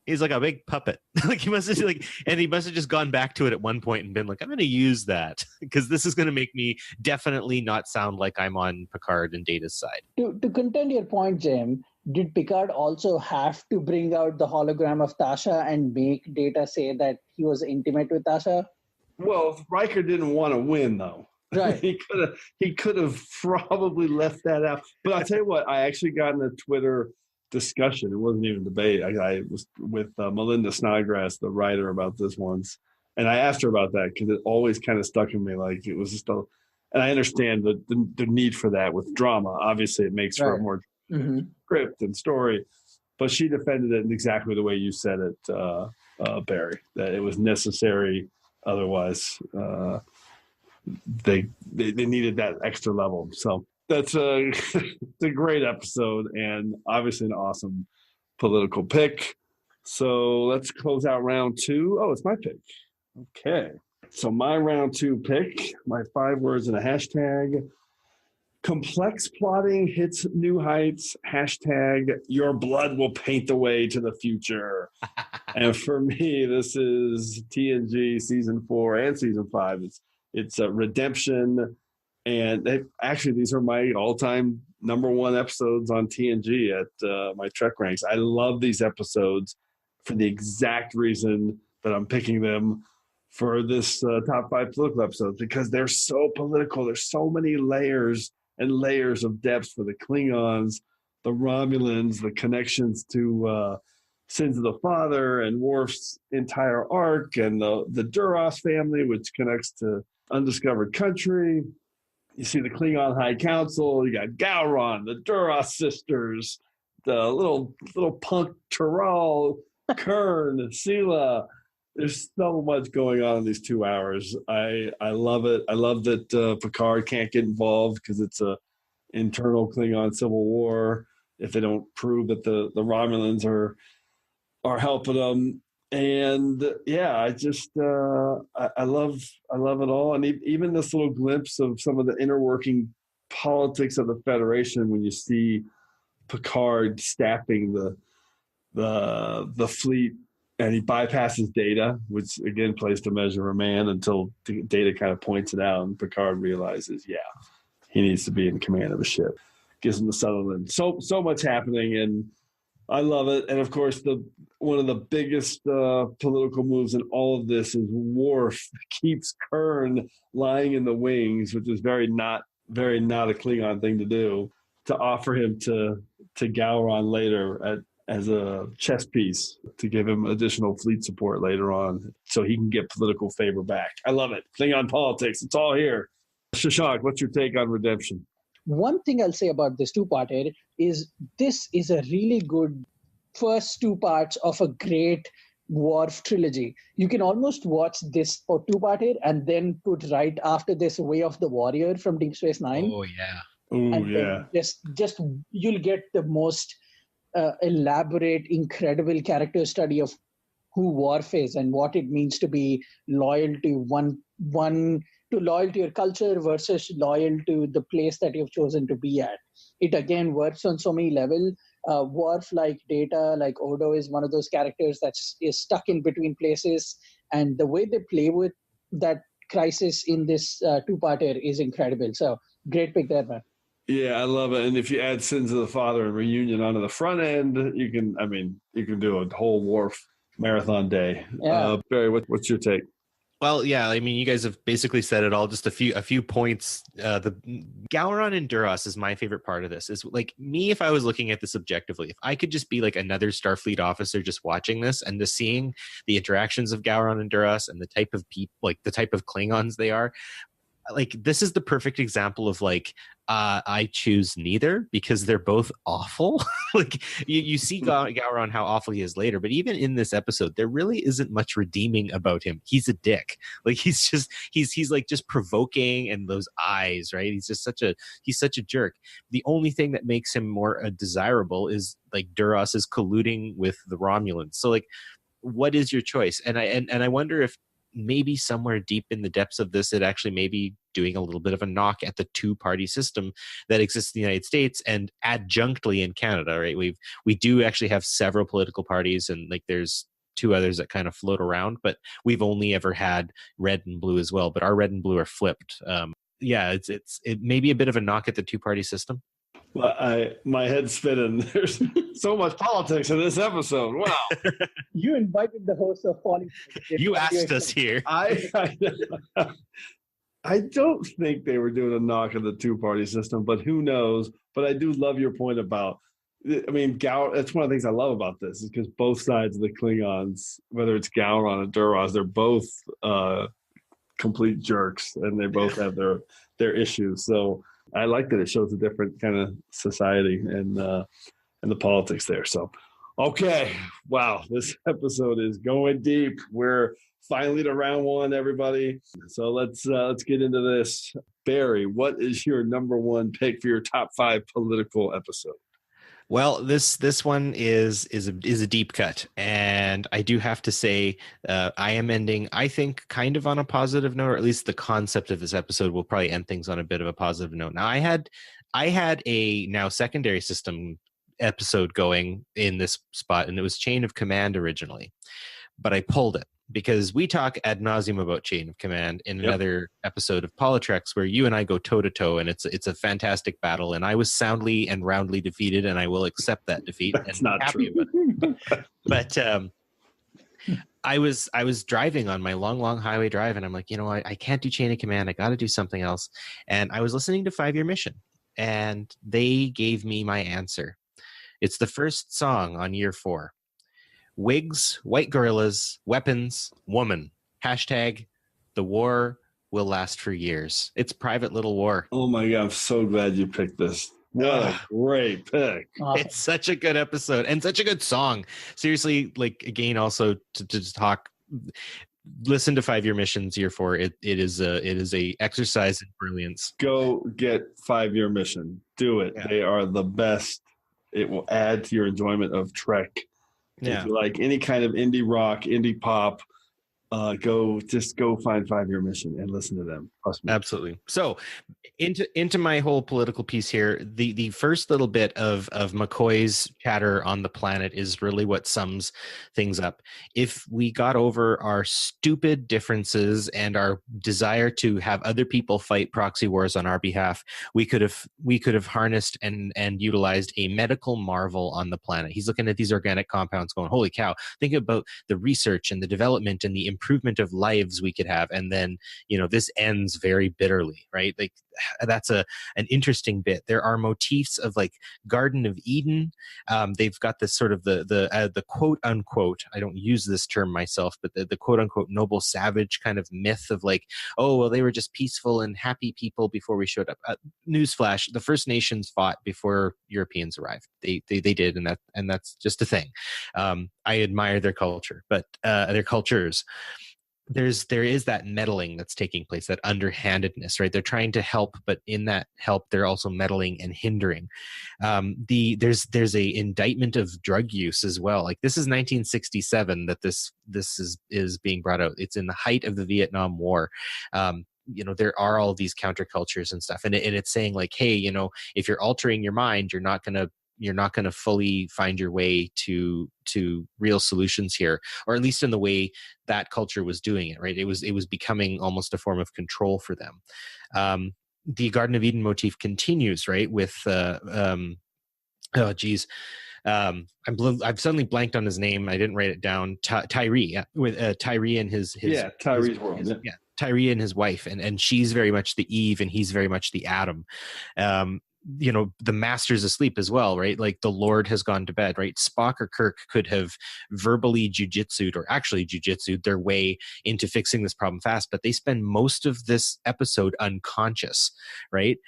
He's like a big puppet. Like, he must have and he must have just gone back to it at one point and been like, I'm going to use that because this is going to make me definitely not sound like I'm on Picard and Data's side. To contend your point, Jim, did Picard also have to bring out the hologram of Tasha and make Data say that he was intimate with Tasha? Well, Riker didn't want to win, though. Right. He could have probably left that out. But I'll tell you what, I actually got in a Twitter discussion. It wasn't even debate. I was with Melinda Snodgrass, the writer, about this once. And I asked her about that because it always kind of stuck in me. Like, it was just and I understand the need for that with drama. Obviously, it makes for a more script and story, but she defended it in exactly the way you said it, Barry, that it was necessary. Otherwise, they needed that extra level. So that's it's a great episode and obviously an awesome political pick. So let's close out round 2. Oh, it's my pick. Okay. So my round 2 pick, my 5 words in a hashtag: complex plotting hits new heights. Hashtag your blood will paint the way to the future. And for me, this is TNG season 4 and season 5. It's a redemption. And these are my all-time number 1 episodes on TNG at my TrekRanks. I love these episodes for the exact reason that I'm picking them for this top 5 political episodes, because they're so political. There's so many layers and layers of depth for the Klingons, the Romulans, the connections to Sins of the Father and Worf's entire arc, and the Duras family, which connects to Undiscovered Country. You see the Klingon High Council. You got Gowron, the Duras sisters, the little punk Tyrell, Kern, Sela. There's so much going on in these 2 hours. I love it. I love that Picard can't get involved because it's a internal Klingon civil war if they don't prove that the Romulans are helping them. And yeah, I just I love it all. And even this little glimpse of some of the inner working politics of the Federation when you see Picard staffing the fleet, and he bypasses Data, which again plays to measure a man, until Data kind of points it out, and Picard realizes, yeah, he needs to be in command of a ship. Gives him the Sutherland. So much happening, and I love it. And of course, one of the biggest political moves in all of this is Worf keeps Kern lying in the wings, which is very not a Klingon thing to do, to offer him to Gowron later as a chess piece to give him additional fleet support later on so he can get political favor back. I love it. Klingon politics, it's all here. Shashank, what's your take on Redemption? One thing I'll say about this 2-parter is this is a really good first 2 parts of a great Worf trilogy. You can almost watch this for 2-parter and then put right after this Way of the Warrior from Deep Space Nine. Oh, yeah. Oh, yeah. Just you'll get the most elaborate, incredible character study of who Worf is and what it means to be loyal to loyal to your culture versus loyal to the place that you've chosen to be at. It again works on so many levels. Worf, like Data, like Odo, is one of those characters that is stuck in between places. And the way they play with that crisis in this 2-parter is incredible. So great pick there, man. Yeah, I love it. And if you add Sins of the Father and Reunion onto the front end, you can do a whole Worf Marathon day. Yeah. Barry, what's your take? Well, yeah, I mean, you guys have basically said it all. Just a few points. The Gowron and Duras is my favorite part of this. Is like me, if I was looking at this objectively, if I could just be like another Starfleet officer just watching this and just seeing the interactions of Gowron and Duras and the type of people, like the type of Klingons they are, like this is the perfect example of like I choose neither because they're both awful. Like you see Gowron how awful he is later, but even in this episode there really isn't much redeeming about him. He's a dick. Like he's like just provoking, and those eyes, right? He's such a jerk. The only thing that makes him more desirable is like Duras is colluding with the Romulans. So like what is your choice? And I wonder if maybe somewhere deep in the depths of this, it actually may be doing a little bit of a knock at the two-party system that exists in the United States and adjunctly in Canada, right? We do actually have several political parties, and like there's two others that kind of float around, but we've only ever had red and blue as well. But our red and blue are flipped. It may be a bit of a knock at the two-party system. Well, my head's spinning. There's so much politics in this episode. Wow. You invited the host of PoliTreks. You asked us here. I don't think they were doing a knock on the two-party system, but who knows? But I do love your point about, I mean, that's one of the things I love about this is because both sides of the Klingons, whether it's Gowron or Duras, they're both complete jerks, and they both have their issues. So I like that it shows a different kind of society and the politics there. So, okay, wow, this episode is going deep. We're finally to round one, everybody. So let's get into this. Barry, what is your number one pick for your top 5 political episode? Well, this one is a deep cut, and I do have to say I am ending, I think, kind of on a positive note, or at least the concept of this episode will probably end things on a bit of a positive note. Now, I had a now secondary system episode going in this spot, and it was Chain of Command originally, but I pulled it because we talk ad nauseum about Chain of Command in another episode of PoliTreks where you and I go toe to toe, and it's a fantastic battle, and I was soundly and roundly defeated, and I will accept that defeat. That's not happy true. But I was driving on my long highway drive, and I'm like, I can't do Chain of Command. I got to do something else. And I was listening to 5 Year Mission, and they gave me my answer. It's the first song on year 4. Wigs, white gorillas, weapons, woman. Hashtag the war will last for years. It's Private Little War. Oh my God, I'm so glad you picked this. What a great pick. It's such a good episode and such a good song. Seriously, like again, also to talk, listen to 5 Year Missions year 4. It is a exercise in brilliance. Go get 5 Year Mission. Do it. Yeah. They are the best. It will add to your enjoyment of Trek. Yeah. If you like any kind of indie rock, indie pop, go find 5 Year Mission and listen to them. Absolutely. So into my whole political piece here, the first little bit of McCoy's chatter on the planet is really what sums things up. If we got over our stupid differences and our desire to have other people fight proxy wars on our behalf, we could have harnessed and utilized a medical marvel on the planet. He's looking at these organic compounds going, holy cow, think about the research and the development and the improvement of lives we could have. And then, this ends very bitterly, right? Like that's an interesting bit. There are motifs of like Garden of Eden. They've got this sort of the quote unquote, I don't use this term myself, but the quote unquote noble savage kind of myth of like, oh, well, they were just peaceful and happy people before we showed up. Newsflash, the First Nations fought before Europeans arrived. They did, and that's just a thing. I admire their culture, but their cultures. There is that meddling that's taking place, that underhandedness, right? They're trying to help, but in that help, they're also meddling and hindering. There's a indictment of drug use as well. Like this is 1967 that this is being brought out. It's in the height of the Vietnam War. There are all these countercultures and stuff, and it's saying like, hey, if you're altering your mind, you're not going to fully find your way to real solutions here, or at least in the way that culture was doing it, right? It was becoming almost a form of control for them. The Garden of Eden motif continues, right? With I've suddenly blanked on his name. I didn't write it down. Tyree, with Tyree and his Tyree's world. Tyree and his wife, and she's very much the Eve, and he's very much the Adam. The master's asleep as well, right? Like the Lord has gone to bed, right? Spock or Kirk could have verbally jujitsu'd or actually jujitsu'd their way into fixing this problem fast, but they spend most of this episode unconscious, right?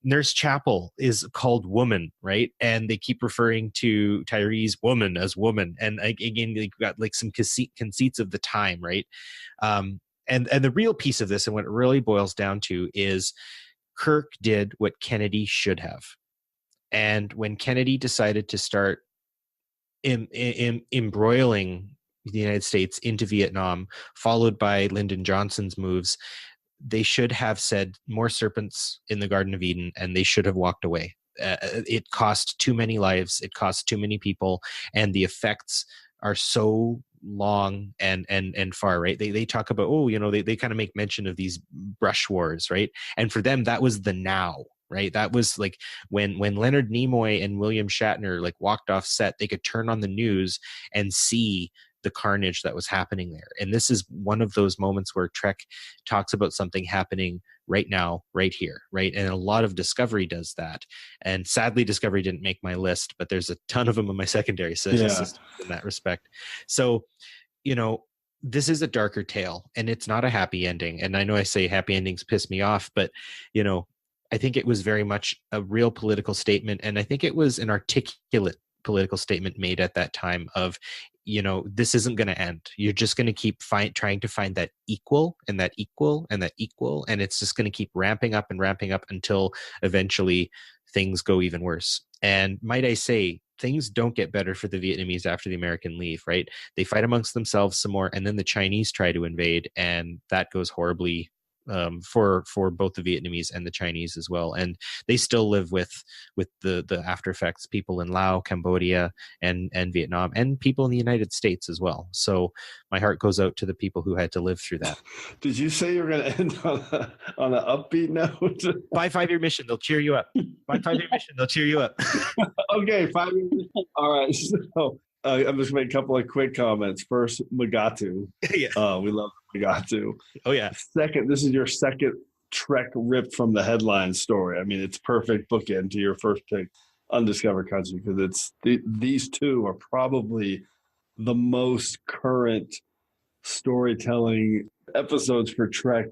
Nurse Chapel is called woman, right? And they keep referring to Tyree's woman as woman. And again, you've got like some conceits of the time, right? And the real piece of this, and what it really boils down to, is Kirk did what Kennedy should have. And when Kennedy decided to start embroiling the United States into Vietnam, followed by Lyndon Johnson's moves, they should have said more serpents in the Garden of Eden, and they should have walked away. It cost too many lives. It cost too many people, and the effects are so long and far, right? They talk about, they kind of make mention of these brush wars, right? And for them, that was the now, right? That was like when Leonard Nimoy and William Shatner like walked off set, they could turn on the news and see the carnage that was happening there. And this is one of those moments where Trek talks about something happening right now, right here, right? And a lot of Discovery does that. And sadly, Discovery didn't make my list, but there's a ton of them in my secondary system in that respect. So, this is a darker tale, and it's not a happy ending. And I know I say happy endings piss me off, but, I think it was very much a real political statement. And I think it was an articulate political statement made at that time of, this isn't going to end. You're just going to keep trying to find that equal and that equal and that equal. And it's just going to keep ramping up until eventually things go even worse. And might I say, things don't get better for the Vietnamese after the American leave, right? They fight amongst themselves some more, and then the Chinese try to invade, and that goes horribly for both the Vietnamese and the Chinese as well. And they still live with the after effects, people in Laos, Cambodia, and Vietnam, and people in the United States as well. So my heart goes out to the people who had to live through that. Did you say you're going to end on an upbeat note? By 5-year mission, they'll cheer you up. By 5-year mission, they'll cheer you up. Okay, 5-year mission. All right. So I'm just going to make a couple of quick comments. First, Magatu. Yeah. We love Magatu. Oh, yeah. Second, this is your second Trek ripped from the headline story. I mean, it's perfect bookend to your first pick, Undiscovered Country, because it's these two are probably the most current storytelling episodes for Trek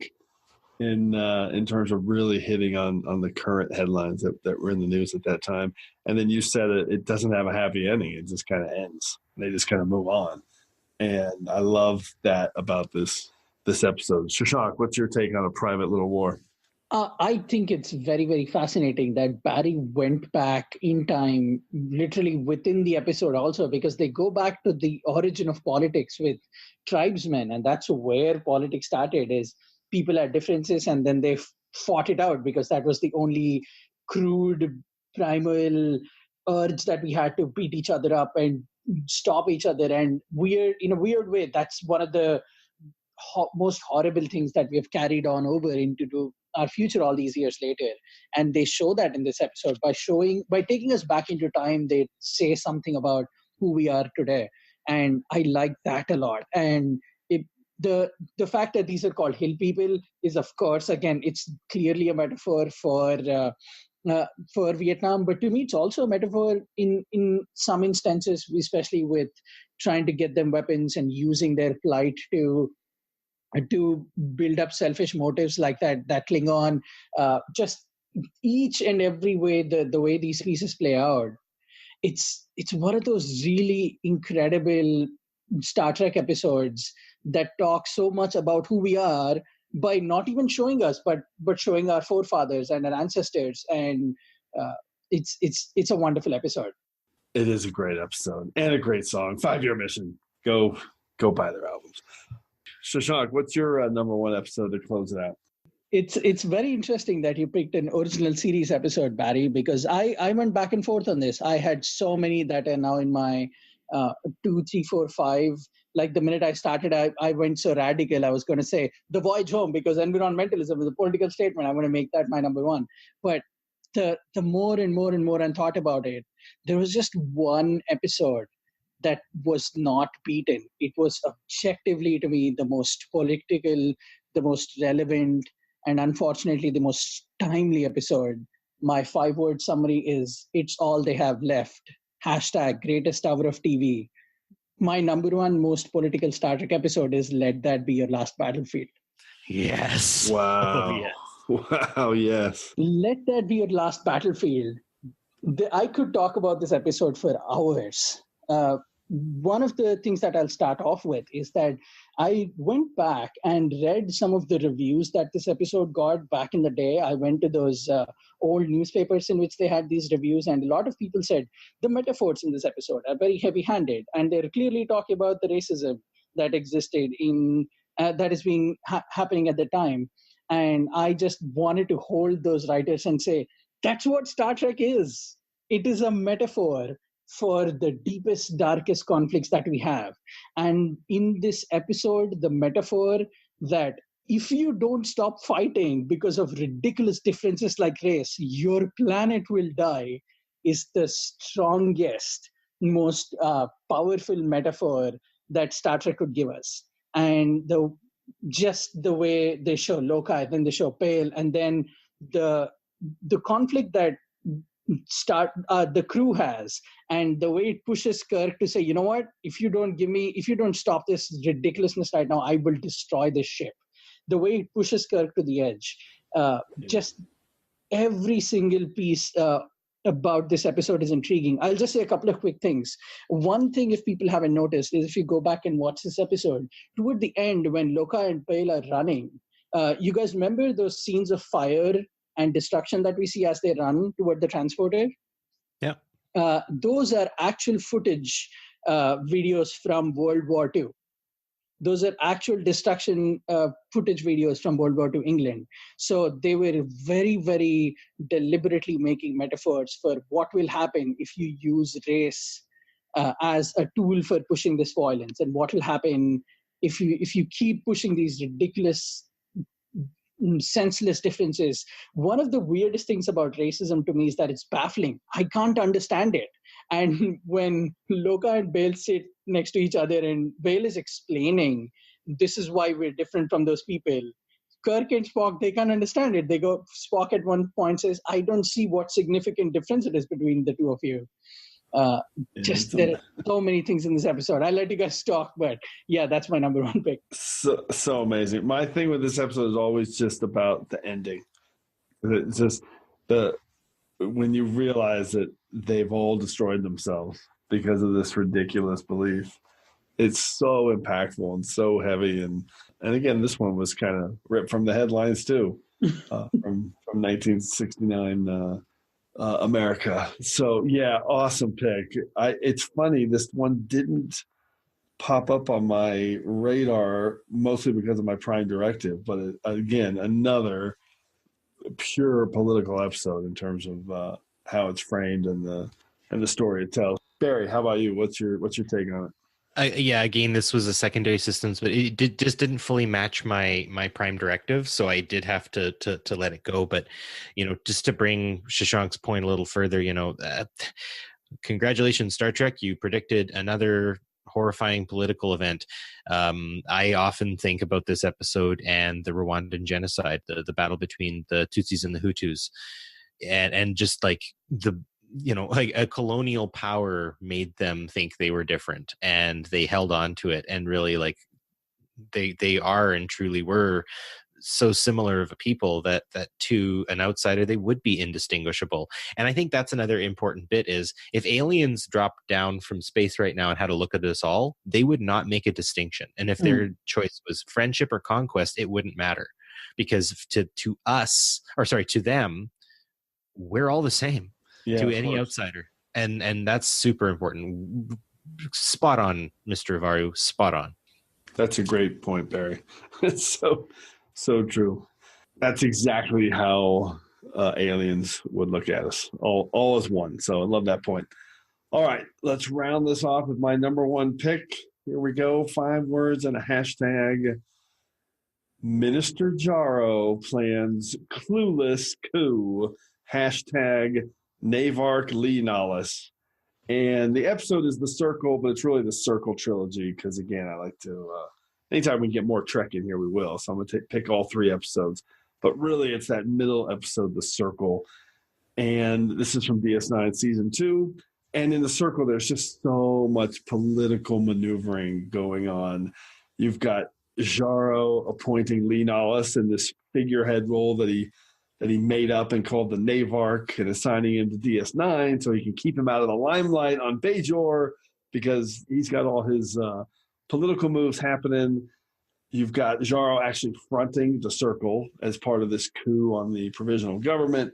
in terms of really hitting on the current headlines that were in the news at that time. And then you said it doesn't have a happy ending. It just kind of ends. They just kind of move on. And I love that about this episode. Shashank, what's your take on A Private Little War? I think it's very, very fascinating that Barry went back in time, literally within the episode also, because they go back to the origin of politics with tribesmen. And that's where politics started, is people had differences and then they fought it out, because that was the only crude primal urge that we had to beat each other up and stop each other. And in a weird way, that's one of the most horrible things that we have carried on over into our future all these years later. And they show that in this episode by taking us back into time. They say something about who we are today, and I like that a lot. And the fact that these are called hill people is, of course, again, it's clearly a metaphor for Vietnam, but to me it's also a metaphor in some instances, especially with trying to get them weapons and using their plight to build up selfish motives like that Klingon. Just each and every way, the way these pieces play out, it's one of those really incredible Star Trek episodes that talk so much about who we are by not even showing us, but showing our forefathers and our ancestors. And it's a wonderful episode. It is a great episode and a great song. 5-Year Mission. Go buy their albums. Shashank, what's your number one episode to close it out? It's very interesting that you picked an original series episode, Barry, because I went back and forth on this. I had so many that are now in my 2, 3, 4, 5. Like the minute I started, I went so radical. I was going to say The Voyage Home, because environmentalism is a political statement. I'm going to make that my number one. But the more and more and more I thought about it, there was just one episode that was not beaten. It was objectively, to me, the most political, the most relevant, and unfortunately the most timely episode. My 5-word summary is, it's all they have left. Hashtag greatest hour of TV. My number one most political Star Trek episode is Let That Be Your Last Battlefield. Yes. Wow. Oh, yes. Wow, yes. Let That Be Your Last Battlefield. I could talk about this episode for hours. One of the things that I'll start off with is that I went back and read some of the reviews that this episode got back in the day. I went to those old newspapers in which they had these reviews, and a lot of people said the metaphors in this episode are very heavy-handed, and they're clearly talking about the racism that existed in that is being happening at the time. And I just wanted to hold those writers and say, that's what Star Trek is. It is a metaphor for the deepest, darkest conflicts that we have. And in this episode, the metaphor that if you don't stop fighting because of ridiculous differences like race, your planet will die, is the strongest, most powerful metaphor that Star Trek could give us. And just the way they show Lokai, then they show Pale, and then the conflict that the crew has, and the way it pushes Kirk to say, you know what, if you don't stop this ridiculousness right now, I will destroy this ship. The way it pushes Kirk to the edge. Just every single piece about this episode is intriguing. I'll just say a couple of quick things. One thing, if people haven't noticed, is if you go back and watch this episode, toward the end when Loka and Pale are running, you guys remember those scenes of fire and destruction that we see as they run toward the transporter? Yeah. Those are actual footage videos from World War II. Those are actual destruction footage videos from World War II England. So they were very, very deliberately making metaphors for what will happen if you use race as a tool for pushing this violence, and what will happen if you keep pushing these ridiculous, senseless differences. One of the weirdest things about racism to me is that it's baffling. I can't understand it. And when Loka and Bale sit next to each other and Bale is explaining, this is why we're different from those people, Kirk and Spock, they can't understand it. Spock at one point says, I don't see what significant difference it is between the two of you. There are so many things in this episode. I'll let you guys talk, but yeah, that's my number one pick. So amazing. My thing with this episode is always just about the ending. It's just when you realize that they've all destroyed themselves because of this ridiculous belief. It's so impactful and so heavy. And again, this one was kind of ripped from the headlines too, from 1969 America. So yeah, awesome pick. It's funny, this one didn't pop up on my radar mostly because of my Prime Directive, but again, another pure political episode in terms of how it's framed and the story it tells. Barry, how about you? What's your take on it? Yeah, again, this was a secondary systems, but it just didn't fully match my Prime Directive, so I did have to let it go. But just to bring Shashank's point a little further, congratulations, Star Trek, you predicted another horrifying political event. I often think about this episode and the Rwandan genocide, the battle between the Tutsis and the Hutus, and just like like a colonial power made them think they were different, and they held on to it, and really like they are and truly were so similar of a people that to an outsider they would be indistinguishable. And I think that's another important bit is if aliens dropped down from space right now and had a look at us all, they would not make a distinction. And if their choice was friendship or conquest, it wouldn't matter, because to them, we're all the same. Yeah, to any outsider, and that's super important. Spot on, Mr. Avvaru, spot on. That's a great point, Barry. It's so true. That's exactly how aliens would look at us, all as one. So I love that point. All right, let's round this off with my number one pick. Here we go. 5 words and a hashtag. Minister Jaro plans clueless coup. Hashtag Navark Lee Nollis. And the episode is The Circle, but it's really the Circle trilogy because, again, I like to, anytime we can get more Trek in here, we will. So I'm going to pick all 3 episodes. But really, it's that middle episode, The Circle. And this is from DS9 Season 2. And in The Circle, there's just so much political maneuvering going on. You've got Jaro appointing Lee Nollis in this figurehead role that he made up and called the Navark, and assigning him to DS9 so he can keep him out of the limelight on Bajor because he's got all his political moves happening. You've got Jaro actually fronting the Circle as part of this coup on the provisional government.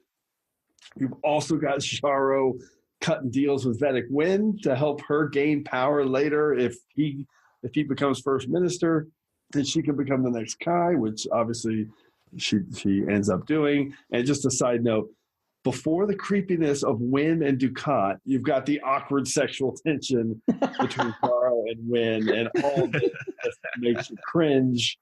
You've also got Jaro cutting deals with Vedic Wind to help her gain power later. If he becomes first minister, then she can become the next Kai, which obviously she ends up doing. And just a side note, before the creepiness of Wynn and Dukat, you've got the awkward sexual tension between Carl and Wynn, and all of it makes you cringe.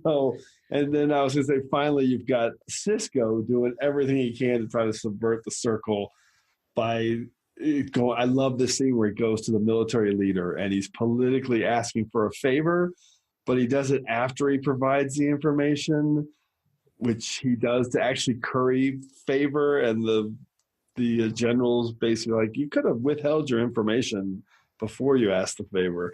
So, and then I was going to say, finally, you've got Cisco doing everything he can to try to subvert the Circle by going. I love this scene where he goes to the military leader and he's politically asking for a favor, but he does it after he provides the information, which he does to actually curry favor. And the general's basically like, you could have withheld your information before you asked the favor.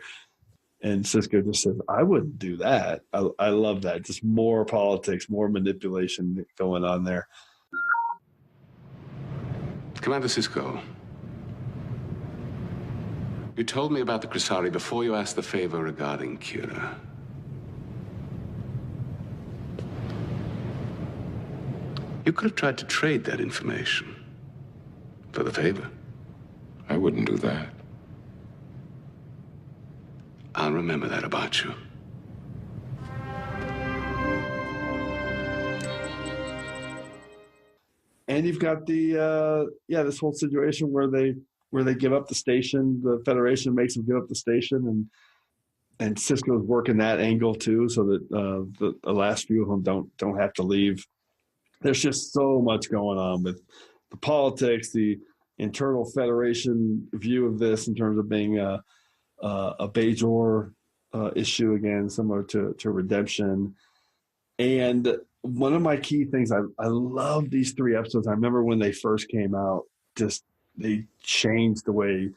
And Cisco just says, I wouldn't do that. I love that. Just more politics, more manipulation going on there. Commander Cisco, you told me about the Crisari before you asked the favor regarding Kira. You could have tried to trade that information for the favor. I wouldn't do that. I'll remember that about you. And you've got the this whole situation where they give up the station. The Federation makes them give up the station, and Cisco's working that angle too, so that the last few of them don't have to leave. There's just so much going on with the politics, the internal Federation view of this in terms of being a Bajor issue, again, similar to Redemption. And one of my key things, I love these 3 episodes. I remember when they first came out, just they changed the way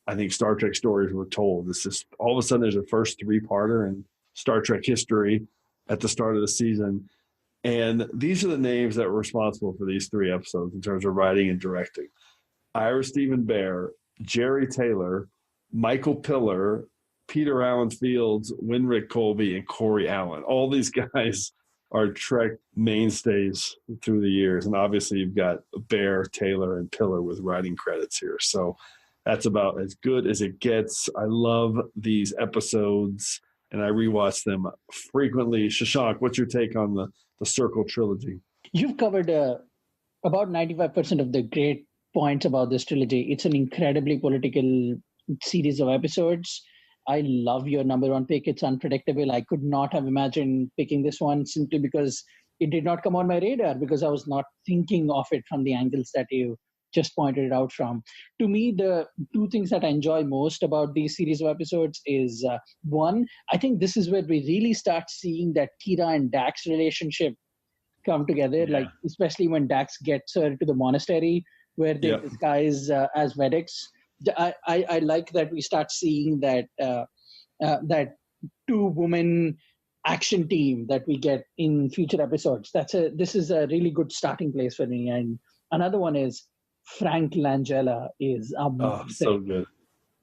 I think Star Trek stories were told. It's just all of a sudden there's a first 3-parter in Star Trek history at the start of the season. And these are the names that were responsible for these 3 episodes in terms of writing and directing. Ira Stephen Bear, Jerry Taylor, Michael Piller, Peter Allen Fields, Winrick Colby, and Corey Allen. All these guys are Trek mainstays through the years. And obviously you've got Bear, Taylor, and Piller with writing credits here. So that's about as good as it gets. I love these episodes, and I rewatch them frequently. Shashank, what's your take on the Circle trilogy? You've covered about 95% of the great points about this trilogy. It's an incredibly political series of episodes. I love your number 1 pick. It's unpredictable. I could not have imagined picking this one simply because it did not come on my radar, because I was not thinking of it from the angles that you just pointed it out from. To me, the 2 things that I enjoy most about these series of episodes is, one, I think this is where we really start seeing that Kira and Dax relationship come together, like especially when Dax gets her to the monastery where they disguise as Vedics. I like that we start seeing that that 2-woman action team that we get in future episodes. This is a really good starting place for me. And another one is Frank Langella is amazing. Oh, so good.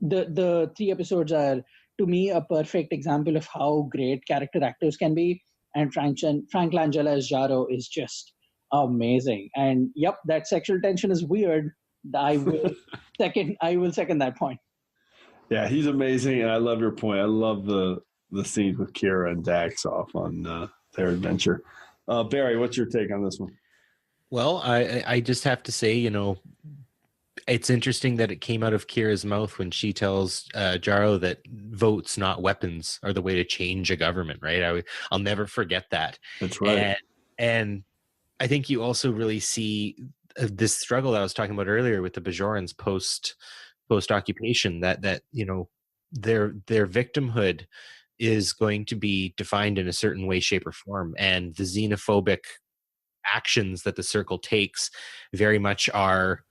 The 3 episodes are, to me, a perfect example of how great character actors can be. And Frank Langella as Jaro is just amazing. And yep, that sexual tension is weird. I will second that point. Yeah, he's amazing, and I love your point. I love the scenes with Kira and Dax off on their adventure. Barry, what's your take on this one? Well, I just have to say, it's interesting that it came out of Kira's mouth when she tells Jaro that votes, not weapons, are the way to change a government, right? I'll never forget that. That's right. And I think you also really see this struggle that I was talking about earlier with the Bajorans post occupation, that their victimhood is going to be defined in a certain way, shape, or form, and the xenophobic actions that the Circle takes very much are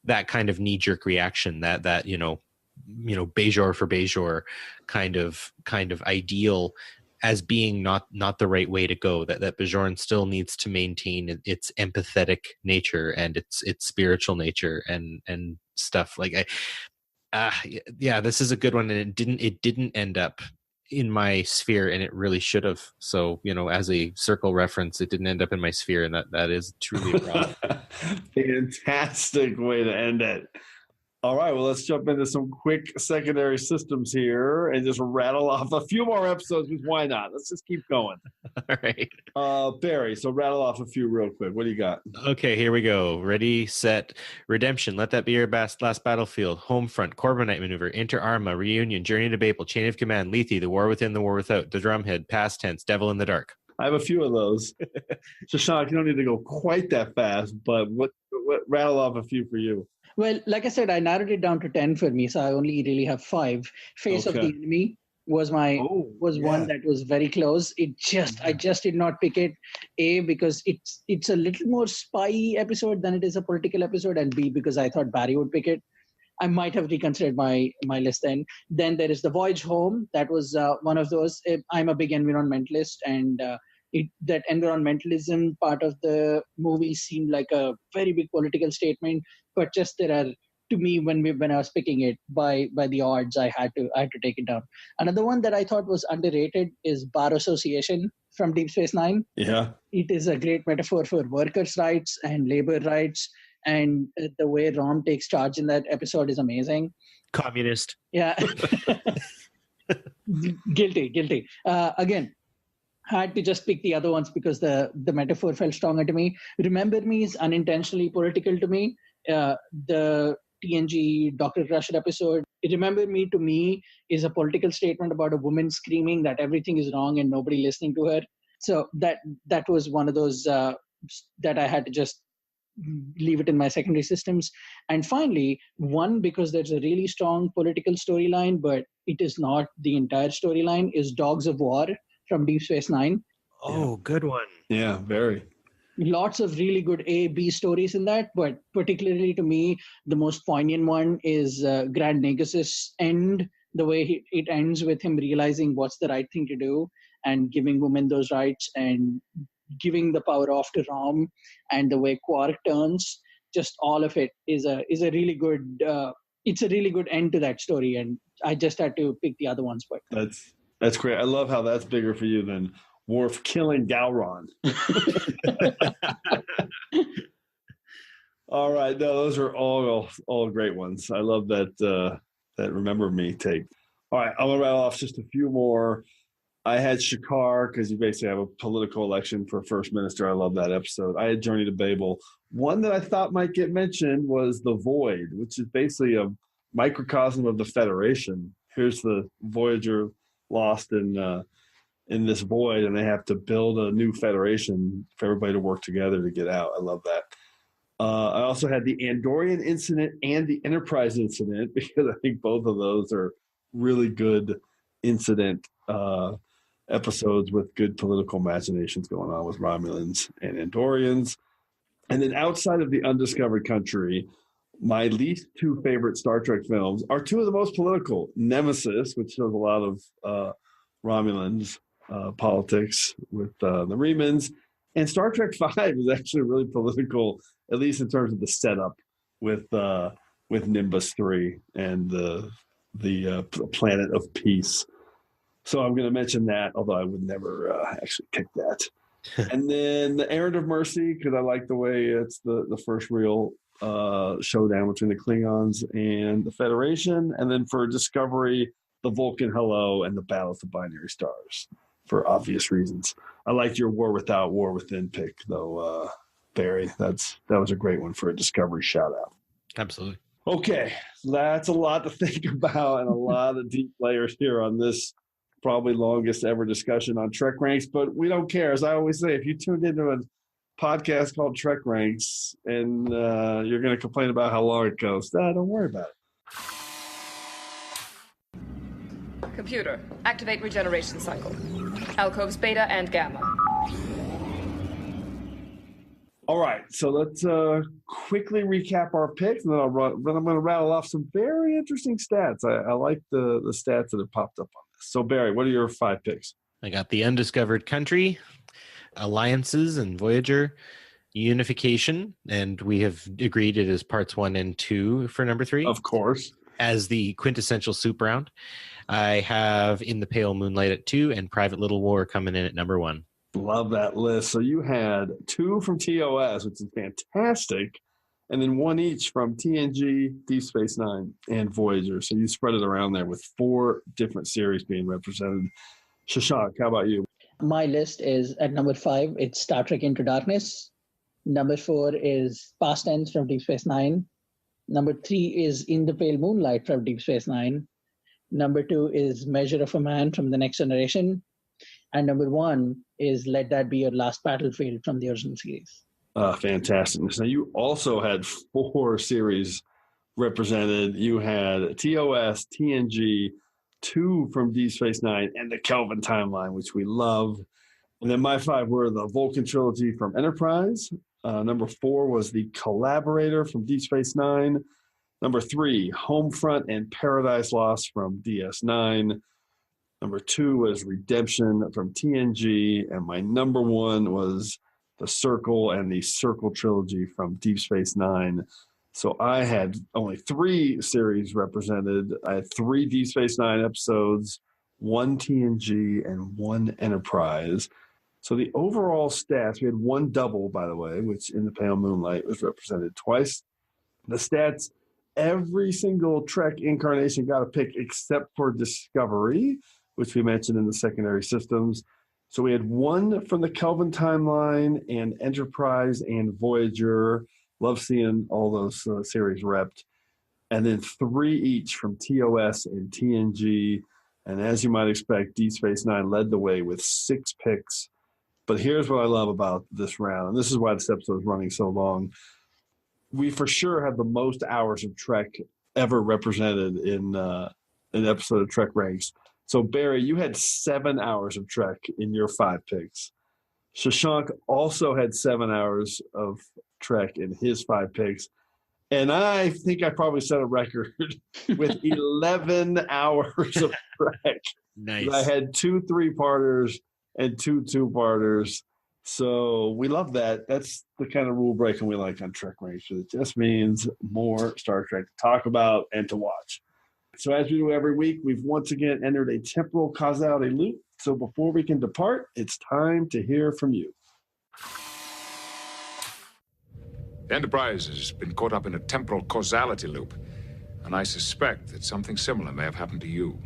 that kind of knee-jerk reaction, that Bajor for Bajor kind of ideal as being not the right way to go. That Bajoran still needs to maintain its empathetic nature and its spiritual nature and stuff. Like this is a good one, and it didn't end up in my sphere, and it really should have. So, as a Circle reference, it didn't end up in my sphere, and that is truly a problem. Fantastic way to end it. All right, well, let's jump into some quick secondary systems here and just rattle off a few more episodes, because why not? Let's just keep going. All right. Barry, so rattle off a few real quick. What do you got? Okay, here we go. Ready, set, Redemption. Let that be your last battlefield. Homefront, Corbinite Maneuver, Inter Arma, Reunion, Journey to Babel, Chain of Command, Lethe, The War Within, The War Without, The Drumhead, Past Tense, Devil in the Dark. I have a few of those. Shashank, you don't need to go quite that fast, but what rattle off a few for you? Well, like I said, I narrowed it down to 10 for me, so I only really have 5. Face of the Enemy was one that was very close. I just did not pick it, A, because it's a little more spy episode than it is a political episode, and B, because I thought Barry would pick it. I might have reconsidered my list then. Then there is The Voyage Home. That was one of those. I'm a big environmentalist, and that environmentalism part of the movie seemed like a very big political statement. But just to me, when I was picking it by the odds, I had to take it down. Another one that I thought was underrated is Bar Association from Deep Space Nine. Yeah, it is a great metaphor for workers' rights and labor rights, and the way Rom takes charge in that episode is amazing. Communist. Yeah. Guilty. Again, had to just pick the other ones because the metaphor felt stronger to me. Remember Me is unintentionally political to me. The TNG Dr. Crusher episode, Remember Me to me is a political statement about a woman screaming that everything is wrong and nobody listening to her. So that was one of those that I had to just leave it in my secondary systems. And finally, one, because there's a really strong political storyline, but it is not the entire storyline, is Dogs of War from Deep Space Nine. Oh, good one. Yeah, very. Lots of really good A, B stories in that, but particularly to me, the most poignant one is Grand Negus' end, the way it ends with him realizing what's the right thing to do and giving women those rights and giving the power off to Rom, and the way Quark turns. Just all of it is a really good. It's a really good end to that story, and I just had to pick the other ones. But that's great. I love how that's bigger for you than Worf killing Gowron. All right, no, those are all great ones. I love that Remember Me take. All right, I'm gonna rattle off just a few more. I had Shakar because you basically have a political election for first minister. I love that episode. I had Journey to Babel. One that I thought might get mentioned was The Void, which is basically a microcosm of the Federation. Here's the Voyager lost in this void, and they have to build a new Federation for everybody to work together to get out. I love that. I also had the Andorian incident and the Enterprise incident, because I think both of those are really good incident episodes with good political machinations going on with Romulans and Andorians. And then outside of the Undiscovered Country, my least 2 favorite Star Trek films are 2 of the most political. Nemesis, which shows a lot of Romulans politics with the Remans, and Star Trek V is actually really political, at least in terms of the setup with Nimbus 3 and the Planet of Peace. So I'm going to mention that, although I would never actually pick that. And then The Errand of Mercy, because I like the way it's the first real showdown between the Klingons and the Federation. And then for Discovery, the Vulcan Hello and the Battle of the Binary Stars, for obvious reasons. I liked your War Without, War Within pick, though, Barry. That was a great one for a Discovery shout-out. Absolutely. Okay, so that's a lot to think about and a lot of deep layers here on this probably longest ever discussion on TrekRanks, but we don't care. As I always say, if you tuned into podcast called TrekRanks, and you're going to complain about how long it goes. Don't worry about it. Computer, activate regeneration cycle. Alcoves beta and gamma. All right, so let's quickly recap our picks, and then I'm going to rattle off some very interesting stats. I like the stats that have popped up on this. So, Barry, what are your 5 picks? I got the undiscovered country, alliances and Voyager, unification, and we have agreed it is parts 1 and 2 for number 3. Of course. As the quintessential soup round. I have In the Pale Moonlight at 2 and Private Little War coming in at number 1. Love that list. So you had 2 from TOS, which is fantastic, and then 1 each from TNG, Deep Space Nine, and Voyager. So you spread it around there with 4 different series being represented. Shashank, how about you? My list is at number 5, it's Star Trek Into Darkness. Number 4 is Past Tense from Deep Space Nine. Number 3 is In the Pale Moonlight from Deep Space Nine. Number 2 is Measure of a Man from The Next Generation. And number 1 is Let That Be Your Last Battlefield from the original series. Fantastic. So you also had 4 series represented. You had TOS, TNG, 2 from Deep Space Nine, and the Kelvin timeline, which we love. And then my 5 were the Vulcan trilogy from Enterprise. Number 4 was the Collaborator from Deep Space Nine. Number 3, Homefront and Paradise Lost from DS9. Number 2 was Redemption from TNG. And my number 1 was The Circle and the Circle trilogy from Deep Space Nine. So I had only 3 series represented. I had 3 Deep Space Nine episodes, 1 TNG, and 1 Enterprise. So the overall stats, we had 1 double, by the way, which In the Pale Moonlight was represented twice. The stats, every single Trek incarnation got a pick except for Discovery, which we mentioned in the secondary systems. So we had 1 from the Kelvin timeline and Enterprise and Voyager. Love seeing all those series repped. And then 3 each from TOS and TNG. And as you might expect, Deep Space Nine led the way with 6 picks. But here's what I love about this round, and this is why this episode is running so long. We for sure have the most hours of Trek ever represented in an episode of TrekRanks. So, Barry, you had 7 hours of Trek in your 5 picks. Shashank also had 7 hours of Trek in his 5 picks. And I think I probably set a record with 11 hours of Trek. Nice. I had 2 3-parters and 2 2-parters. So we love that. That's the kind of rule breaking we like on TrekRanks. It just means more Star Trek to talk about and to watch. So as we do every week, we've once again entered a temporal causality loop. So before we can depart, it's time to hear from you. Enterprise has been caught up in a temporal causality loop, and I suspect that something similar may have happened to you.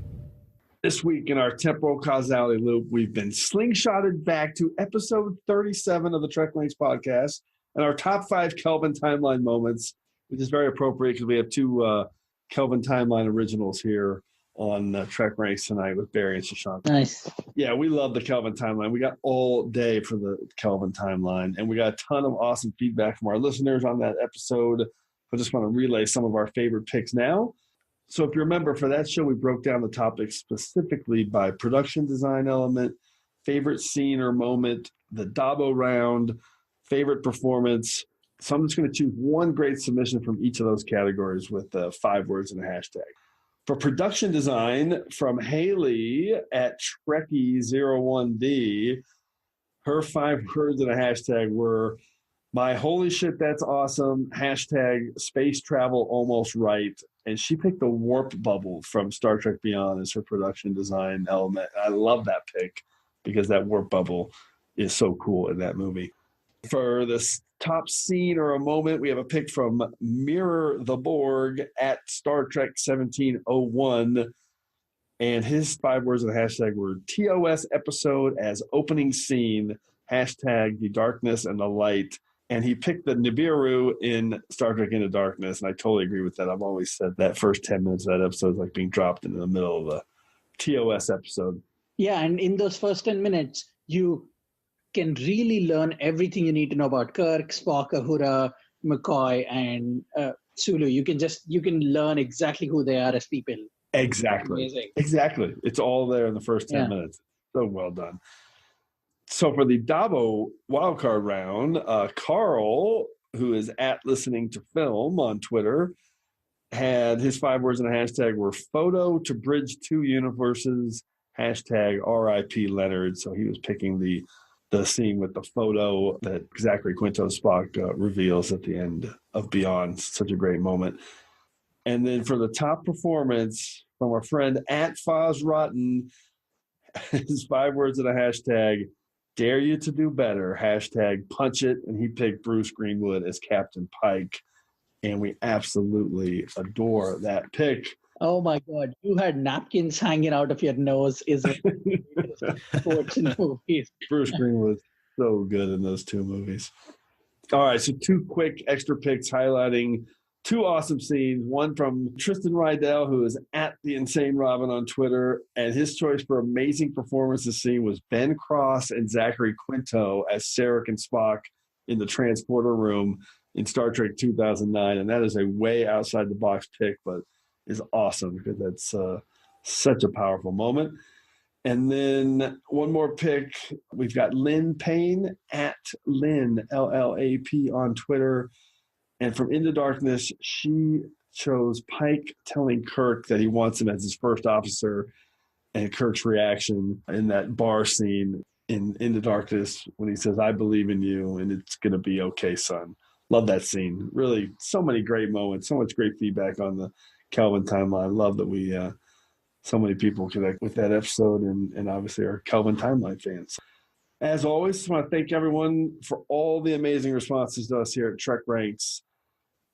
This week in our temporal causality loop, we've been slingshotted back to episode 37 of the TrekRanks podcast and our top 5 Kelvin timeline moments, which is very appropriate because we have 2 Kelvin timeline originals here on TrekRanks tonight with Barry and Shashank. Nice. Yeah, we love the Kelvin timeline. We got all day for the Kelvin timeline, and we got a ton of awesome feedback from our listeners on that episode. I just want to relay some of our favorite picks now. So if you remember, for that show, we broke down the topics specifically by production design element, favorite scene or moment, the Dabo round, favorite performance. So I'm just going to choose 1 great submission from each of those categories with 5 words and a hashtag. For production design, from Haley at Trekkie01D, her 5 words and a hashtag were, my holy shit, that's awesome, hashtag space travel almost right. And she picked the warp bubble from Star Trek Beyond as her production design element. I love that pick because that warp bubble is so cool in that movie. For this top scene or a moment, we have a pick from Mirror the Borg at Star Trek 1701. And his 5 words of the hashtag were TOS episode as opening scene, hashtag the darkness and the light. And he picked the Nibiru in Star Trek Into Darkness, and I totally agree with that. I've always said that first 10 minutes of that episode is like being dropped into the middle of a TOS episode. Yeah, and in those first 10 minutes, you can really learn everything you need to know about Kirk, Spock, Uhura, McCoy, and Sulu. You can learn exactly who they are as people. Exactly. Amazing. Exactly. It's all there in the first 10 minutes. So well done. So for the Dabo wildcard round, Carl, who is at Listening to Film on Twitter, had his 5 words in a hashtag were photo to bridge 2 universes, hashtag RIP Leonard. So he was picking the scene with the photo that Zachary Quinto Spock reveals at the end of Beyond. Such a great moment. And then for the top performance from our friend at Foz Rotten, his 5 words in a hashtag, dare you to do better, hashtag punch it. And he picked Bruce Greenwood as Captain Pike. And we absolutely adore that pick. Oh my God, you had napkins hanging out of your nose is sports in movies. Bruce Greenwood was so good in those 2 movies. All right, so 2 quick extra picks highlighting 2 awesome scenes. One from Tristan Rydell, who is at the Insane Robin on Twitter, and his choice for amazing performances scene was Ben Cross and Zachary Quinto as Sarek and Spock in the transporter room in Star Trek 2009, and that is a way outside the box pick, but is awesome because that's such a powerful moment. And then one more pick, we've got Lynn Payne at Lynn, LLAP on Twitter. And from Into Darkness, she chose Pike telling Kirk that he wants him as his first officer, and Kirk's reaction in that bar scene in Into Darkness when he says, I believe in you and it's going to be okay, son. Love that scene. Really, so many great moments, so much great feedback on the Kelvin timeline. Love that we so many people connect with that episode and obviously our Kelvin timeline fans. As always, I want to thank everyone for all the amazing responses to us here at TrekRanks.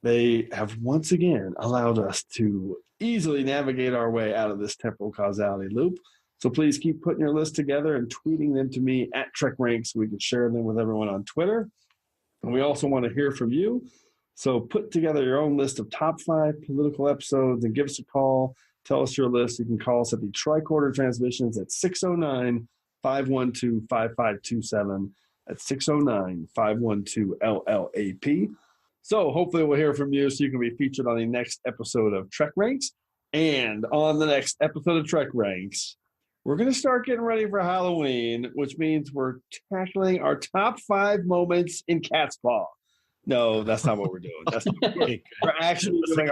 They have once again allowed us to easily navigate our way out of this temporal causality loop. So please keep putting your list together and tweeting them to me at TrekRanks so we can share them with everyone on Twitter. And we also want to hear from you. So put together your own list of top 5 political episodes and give us a call. Tell us your list. You can call us at the Tricorder Transmissions at 609-512-5527. At 609-512-LLAP. So hopefully we'll hear from you so you can be featured on the next episode of TrekRanks. And on the next episode of TrekRanks, we're going to start getting ready for Halloween, which means we're tackling our top 5 moments in Cat's Paw. No, that's not what we're doing. That's not what we're actually doing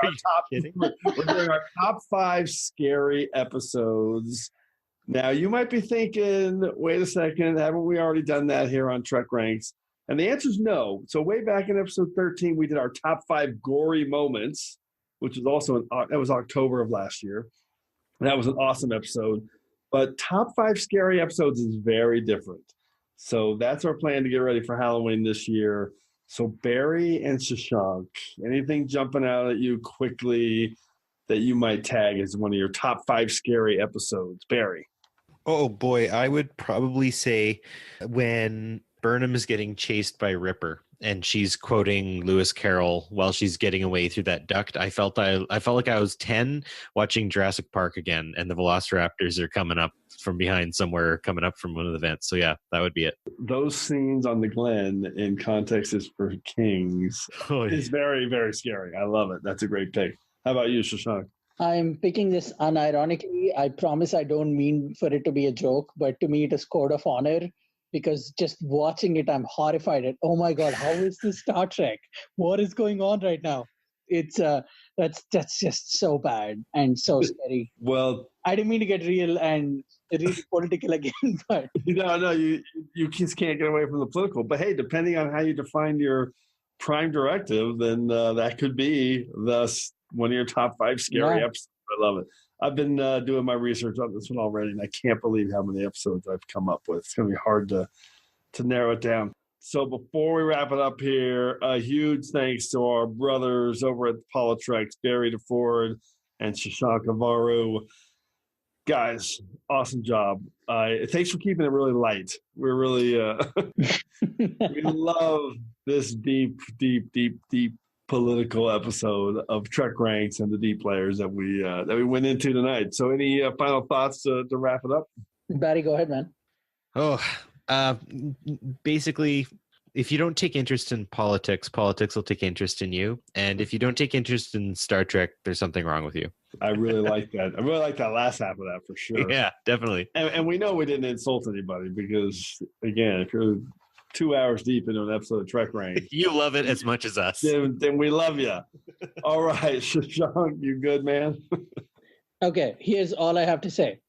we're doing our top 5 scary episodes. Now, you might be thinking, wait a second, haven't we already done that here on TrekRanks? And the answer is no. So way back in episode 13, we did our top 5 gory moments, which was also that was October of last year. And that was an awesome episode. But top 5 scary episodes is very different. So that's our plan to get ready for Halloween this year. So Barry and Shashank, anything jumping out at you quickly that you might tag as one of your top 5 scary episodes? Barry. Oh boy, I would probably say when Burnham is getting chased by Ripper and she's quoting Lewis Carroll while she's getting away through that duct. I felt like I was 10 watching Jurassic Park again, and the Velociraptors are coming up from behind somewhere, coming up from one of the vents. So yeah, that would be it. Those scenes on the Glen in Context is for Kings is very, very scary. I love it. That's a great pick. How about you, Shashank? I'm picking this unironically. I promise I don't mean for it to be a joke, but to me it is Code of Honor. Because just watching it, I'm horrified at, oh my God, how is this Star Trek? What is going on right now? It's that's just so bad and so scary. Well, I didn't mean to get real and really political again, but no, you just can't get away from the political. But hey, depending on how you define your Prime Directive, then that could be one of your top 5 scary episodes. I love it. I've been doing my research on this one already, and I can't believe how many episodes I've come up with. It's going to be hard to narrow it down. So before we wrap it up here, a huge thanks to our brothers over at PoliTreks, Barry DeFord and Shashank Avvaru. Guys, awesome job. Thanks for keeping it really light. We're really we love this deep political episode of TrekRanks and the deep layers that we went into tonight. So any final thoughts to wrap it up? Barry, go ahead, man. Oh, Basically, if you don't take interest in politics, politics will take interest in you. And if you don't take interest in Star Trek, there's something wrong with you. I really like that. I really like that last half of that for sure. Yeah, definitely. And we know we didn't insult anybody because, again, if you're 2 hours deep into an episode of TrekRanks, you love it as much as us. Then we love you. All right, Shashank, you good, man? Okay, here's all I have to say.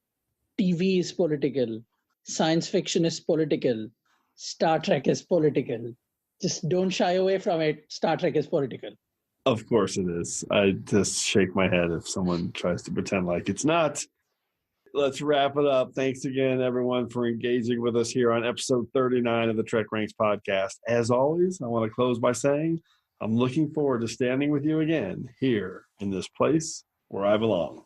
TV is political. Science fiction is political. Star Trek is political. Just don't shy away from it. Star Trek is political. Of course it is. I just shake my head if someone tries to pretend like it's not. Let's wrap it up. Thanks again, everyone, for engaging with us here on episode 39 of the TrekRanks podcast. As always, I want to close by saying I'm looking forward to standing with you again here in this place where I belong.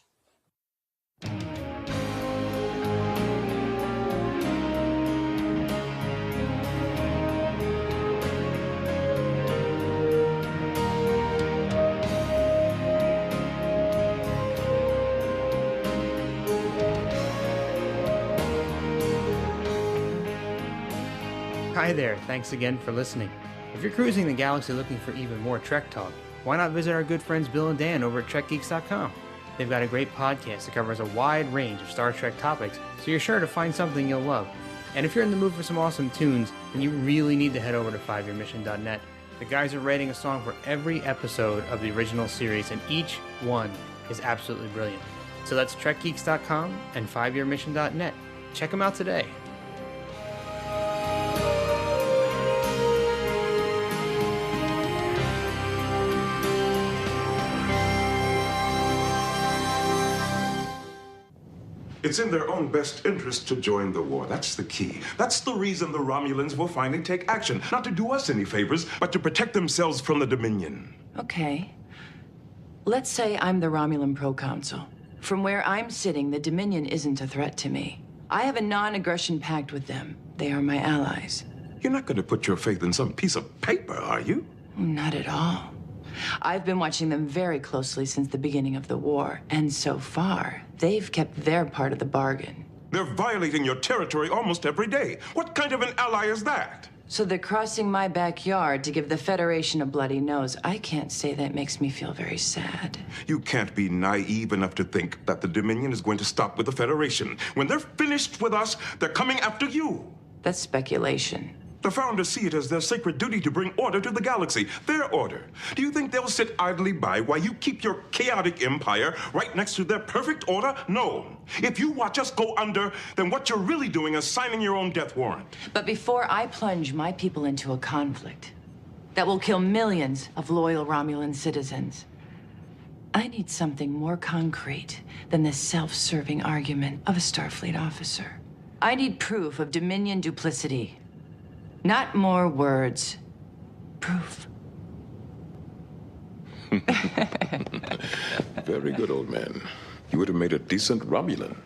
Hi there, thanks again for listening. If you're cruising the galaxy looking for even more Trek talk, why not visit our good friends Bill and Dan over at TrekGeeks.com? They've got a great podcast that covers a wide range of Star Trek topics, so you're sure to find something you'll love. And if you're in the mood for some awesome tunes, then you really need to head over to 5yearmission.net. The guys are writing a song for every episode of the original series, and each one is absolutely brilliant. So that's TrekGeeks.com and 5yearmission.net. Check them out today. It's in their own best interest to join the war. That's the key. That's the reason the Romulans will finally take action. Not to do us any favors, but to protect themselves from the Dominion. Okay. Let's say I'm the Romulan proconsul. From where I'm sitting, the Dominion isn't a threat to me. I have a non-aggression pact with them. They are my allies. You're not going to put your faith in some piece of paper, are you? Not at all. I've been watching them very closely since the beginning of the war, and so far, they've kept their part of the bargain. They're violating your territory almost every day. What kind of an ally is that? So they're crossing my backyard to give the Federation a bloody nose. I can't say that makes me feel very sad. You can't be naive enough to think that the Dominion is going to stop with the Federation. When they're finished with us, they're coming after you. That's speculation. The Founders see it as their sacred duty to bring order to the galaxy. Their order. Do you think they'll sit idly by while you keep your chaotic empire right next to their perfect order? No. If you watch us go under, then what you're really doing is signing your own death warrant. But before I plunge my people into a conflict that will kill millions of loyal Romulan citizens, I need something more concrete than the self-serving argument of a Starfleet officer. I need proof of Dominion duplicity. Not more words. Proof. Very good, old man. You would have made a decent Romulan.